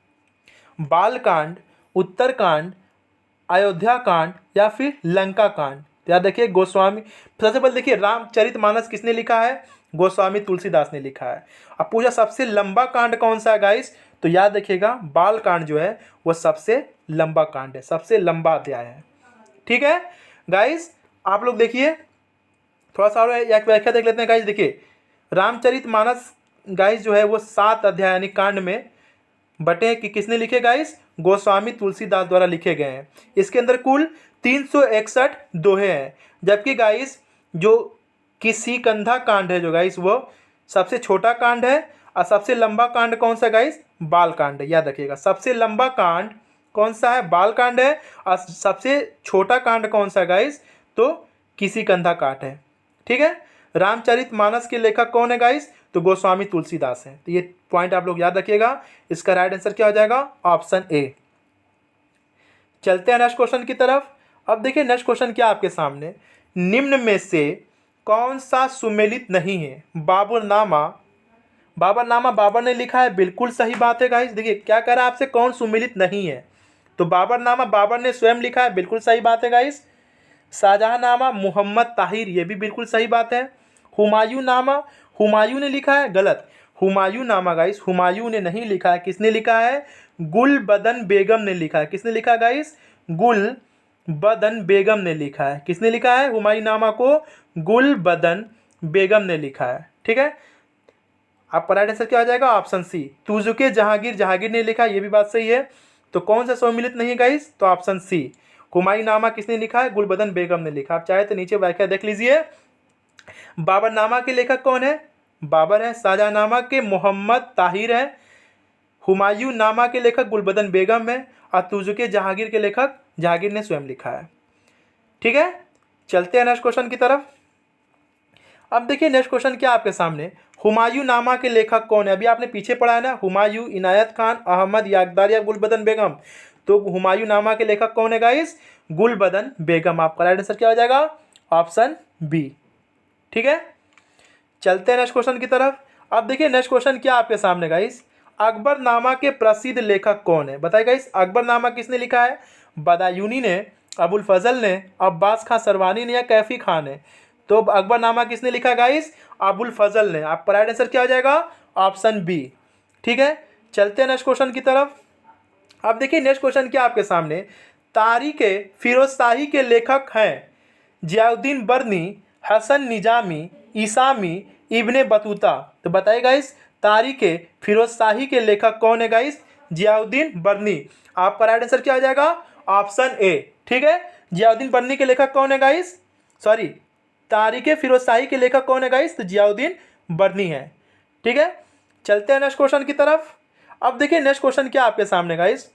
बालकांड, उत्तरकांड, अयोध्या कांड, या फिर लंका कांड? याद देखिए गोस्वामी, सबसे पहले देखिए रामचरितमानस किसने लिखा है? गोस्वामी तुलसीदास ने लिखा है। अब पूछा सबसे लंबा कांड कौन सा है गाइस? तो याद रखिएगा बाल कांड जो है वो सबसे लंबा कांड है, सबसे लंबा अध्याय है, ठीक है गाइस। आप लोग देखिए थोड़ा सा और एक व्याख्या देख लेते हैं गाइस। देखिए रामचरितमानस गाइस जो है वो 7 अध्याय यानी कांड में बटे हैं कि किसने लिखे गाइस? गोस्वामी तुलसीदास द्वारा लिखे गए हैं। इसके अंदर कुल 361 दोहे हैं, जबकि गाइस जो किष्किंधा कांड है जो गाइस वो सबसे छोटा कांड है, और सबसे लंबा कांड कौन सा गाइस? बाल कांड है। याद रखिएगा सबसे लंबा कांड कौन सा है? बाल कांड है, और सबसे छोटा कांड कौन सा गाइस? तो किष्किंधा कांड है, ठीक है। रामचरितमानस के लेखक कौन है गाइस? तो गोस्वामी तुलसीदास है। तो ये पॉइंट आप लोग याद रखिएगा। इसका राइट आंसर क्या हो जाएगा? Option A. चलते हैं नेक्स्ट क्वेश्चन की तरफ। अब देखिए नेक्स्ट क्वेश्चन क्या आपके सामने। निम्न में से कौन सा सुमेलित नहीं है? बाबरनामा, बाबरनामा बाबर ने लिखा है, बिल्कुल सही बात है गाइस। देखिए क्या कह रहा है आपसे, कौन सुमेलित नहीं है? तो बाबरनामा बाबर ने स्वयं लिखा है, बिल्कुल सही बात है गाइस। शाहजहांनामा मोहम्मद ताहिर, ये भी बिल्कुल सही बात है। हुमायूं नामा हुमायूं ने लिखा है, गलत। हुमायूं नामा गाइस हुमायूं ने नहीं लिखा है, किसने लिखा है? गुलबदन बेगम ने लिखा है। किसने लिखा गाइस? गुलबदन बेगम ने लिखा है। किसने लिखा है हुमायूं नामा को? गुलबदन बेगम ने लिखा है, ठीक है। आपका राइट आंसर क्या आ जाएगा? ऑप्शन सी, तुजुके जहांगीर, जहांगीर ने लिखा, ये भी बात सही है। तो कौन सा सम्मिलित नहीं है गाइस? तो ऑप्शन सी, हुमायूंनामा किसने लिखा है? गुलबदन बेगम ने लिखा। आप चाहे तो नीचे व्याख्या देख लीजिए। बाबरनामा के लेखक कौन है? बाबर है। शाहजहांनामा के मोहम्मद ताहिर है। हुमायूं नामा के लेखक गुलबदन बेगम है और तुजुके जहांगीर के लेखक जहांगीर ने स्वयं लिखा है। ठीक है, चलते हैं नेक्स्ट क्वेश्चन की तरफ। अब देखिए नेक्स्ट क्वेश्चन क्या आपके सामने, हुमायूं नामा के लेखक कौन है? अभी आपने पीछे पढ़ा है ना, हुमायूं, इनायत खान, अहमद याकदार या गुलबदन बेगम। तो हुमायूं नामा के लेखक कौन है गाइस? गुलबदन बेगम। आपका राइट आंसर क्या हो जाएगा? Option B. ठीक है, चलते हैं नेक्स्ट क्वेश्चन की तरफ। अब देखिए नेक्स्ट क्वेश्चन क्या आपके सामने गाइस, अकबरनामा के प्रसिद्ध लेखक कौन है? बताइए गाइस, अकबरनामा किसने लिखा है? बदायूनी ने, अबुल फजल ने, अब्बास खां सरवानी ने या कैफी खान ने? तो अकबरनामा किसने लिखा गाइस? अबुल फजल ने। आपका राइट आंसर क्या हो जाएगा? Option B. ठीक है, चलते हैं नेक्स्ट क्वेश्चन की तरफ। अब देखिए नेक्स्ट क्वेश्चन क्या आपके सामने, तारीख फिरोज शाही के लेखक हैं जियाउद्दीन बर्नी, हसन निजामी, ईसामी, इब्ने बतूता। तो बताइए गाइस, तारीख फिरोज शाही के लेखक कौन है गाइस? जियाउद्दीन बर्नी। आपका राइट आंसर क्या हो जाएगा? Option A. ठीक है, जियाउद्दीन बर्नी के लेखक कौन है गाइस? सॉरी, तारीख फिरोज शाही के लेखक कौन है गाइस? तो जियाउद्दीन बर्नी है। ठीक है, चलते हैं नेक्स्ट क्वेश्चन की तरफ। अब देखिए नेक्स्ट क्वेश्चन क्या आपके सामने गाइस,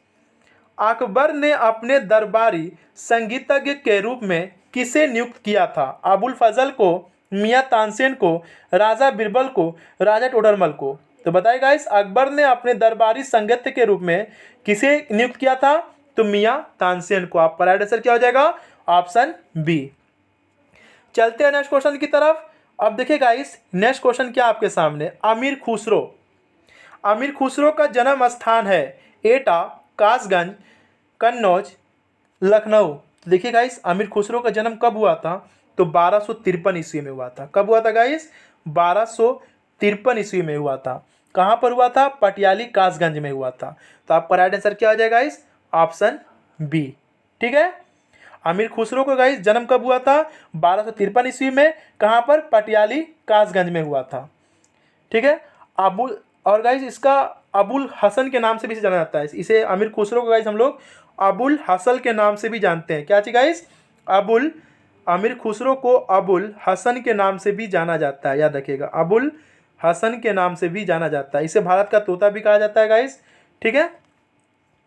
अकबर ने अपने दरबारी संगीतज्ञ के रूप में किसे नियुक्त किया था? अबुल फजल को, मियां तानसेन को, राजा बिरबल को, राजा टोडरमल को? तो बताइए गाइस, अकबर ने अपने दरबारी संगीतज्ञ के रूप में किसे नियुक्त किया था? तो मियां तानसेन को। आपका राइट आंसर क्या हो जाएगा? Option B. चलते हैं नेक्स्ट क्वेश्चन की तरफ। अब देखिए गाइस नेक्स्ट क्वेश्चन क्या आपके सामने, अमीर खुसरो। अमीर खुसरो का जन्म स्थान है एटा, कासगंज, कन्नौज, लखनऊ। तो देखिए गाइस, अमीर खुसरो का जन्म कब हुआ था? तो 1253 ईस्वी में हुआ था। कब हुआ था गाइस? 1253 ईस्वी में हुआ था। कहाँ पर हुआ था? पटियाली कासगंज में हुआ था। तो आपका राइट आंसर क्या हो जाएगा गाइस? Option B. ठीक है, अमीर खुसरो का गाइस जन्म कब हुआ था? 1253 ईस्वी में। कहाँ पर? पटियाली कासगंज में हुआ था। ठीक है, अबुल, और गाइस इसका अबुल हसन के नाम से भी जाना जाता है। इसे अमीर खुसरो को गाइस हम लोग अबुल हसन के नाम से भी जानते हैं। क्या चीज गाइस? अमीर खुसरो को अबुल हसन के नाम से भी जाना जाता है। याद रखिएगा, अबुल हसन के नाम से भी जाना जाता है। इसे भारत का तोता भी कहा जाता है गाइस। ठीक है,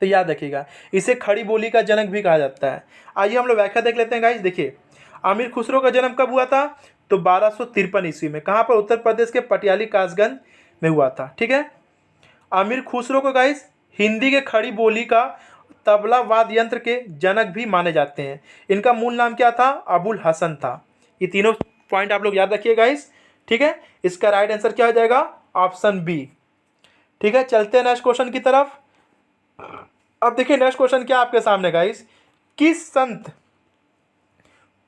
तो याद रखिएगा, इसे खड़ी बोली का जनक भी कहा जाता है। आइए हम लोग व्याख्या देख लेते हैं गाइस। देखिए, अमीर खुसरो का जन्म कब हुआ था? तो 1253 ईस्वी में। कहाँ पर? उत्तर प्रदेश के पटियाली कासगंज में हुआ था। ठीक है, अमीर खुसरो को गाइस हिंदी के खड़ी बोली का तबला वाद्य यंत्र के जनक भी माने जाते हैं। इनका मूल नाम क्या था? अबुल हसन था। ये तीनों पॉइंट आप लोग याद रखिए गाइस। ठीक है, इसका राइट आंसर क्या हो जाएगा? Option B. ठीक है, चलते हैं नेक्स्ट क्वेश्चन की तरफ। अब देखिए नेक्स्ट क्वेश्चन क्या आपके सामने गाइस, किस संत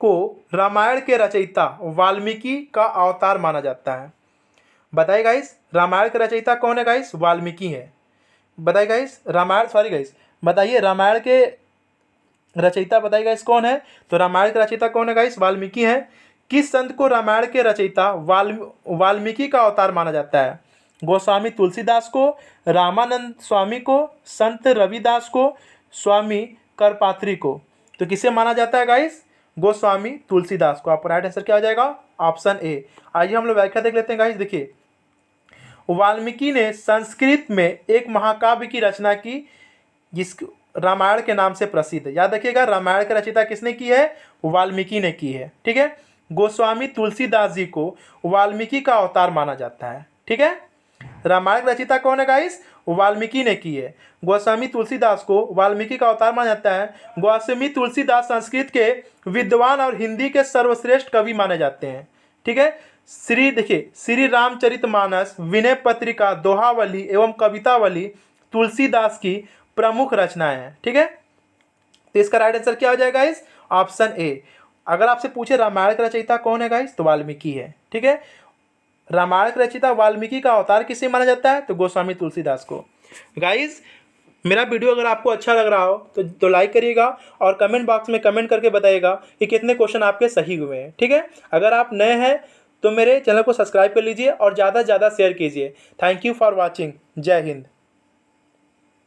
को रामायण के रचयिता वाल्मीकि का अवतार माना जाता है? बताइए गाइस, रामायण के रचयिता कौन है गाइस? वाल्मीकि है। बताइए गाइस, बताइए रामायण के रचयिता बताइए गाइस कौन है? तो रामायण के रचयिता कौन है गाइस? वाल्मीकि है। किस संत को रामायण के रचयिता वाल्मीकि का अवतार माना जाता है? गोस्वामी तुलसीदास को, रामानंद स्वामी को, संत रविदास को, स्वामी करपात्री को? तो किसे माना जाता है गाइस? गोस्वामी तुलसीदास को। आपका राइट आंसर क्या हो जाएगा? Option A. आइए हम लोग व्याख्या देख लेते हैं गाइस। देखिए, वाल्मीकि ने संस्कृत में एक महाकाव्य की रचना की जिस रामायण के नाम से प्रसिद्ध है। याद रखिएगा, रामायण की रचना किसने की है? वाल्मीकि ने की है। ठीक है, गोस्वामी तुलसीदास जी को वाल्मीकि का अवतार माना जाता है। ठीक है, रामायण की रचयिता कौन है गाइस? वाल्मीकि ने की है। गोस्वामी तुलसीदास को वाल्मीकि का अवतार माना जाता है। गोस्वामी तुलसीदास संस्कृत के विद्वान और हिंदी के सर्वश्रेष्ठ कवि माने जाते हैं। ठीक है, श्री रामचरितमानस, विनय पत्रिका, दोहावली एवं कवितावली तुलसीदास की प्रमुख रचनाएं हैं। ठीक है, तो इसका राइट आंसर क्या हो जाएगा गाइस? Option A. अगर आपसे पूछे रामायण का रचयिता कौन है गाइस? तो वाल्मीकि है। ठीक है, रामायण का रचयिता वाल्मीकि का अवतार किसे माना जाता है? तो गोस्वामी तुलसीदास को। गाइस, मेरा वीडियो अगर आपको अच्छा लग रहा हो तो लाइक करिएगा और कमेंट बॉक्स में कमेंट करके बताइएगा कि कितने क्वेश्चन आपके सही हुए हैं। ठीक है, अगर आप नए हैं तो मेरे चैनल को सब्सक्राइब कर लीजिए और ज़्यादा से ज़्यादा शेयर कीजिए। Thank you for watching. जय हिंद।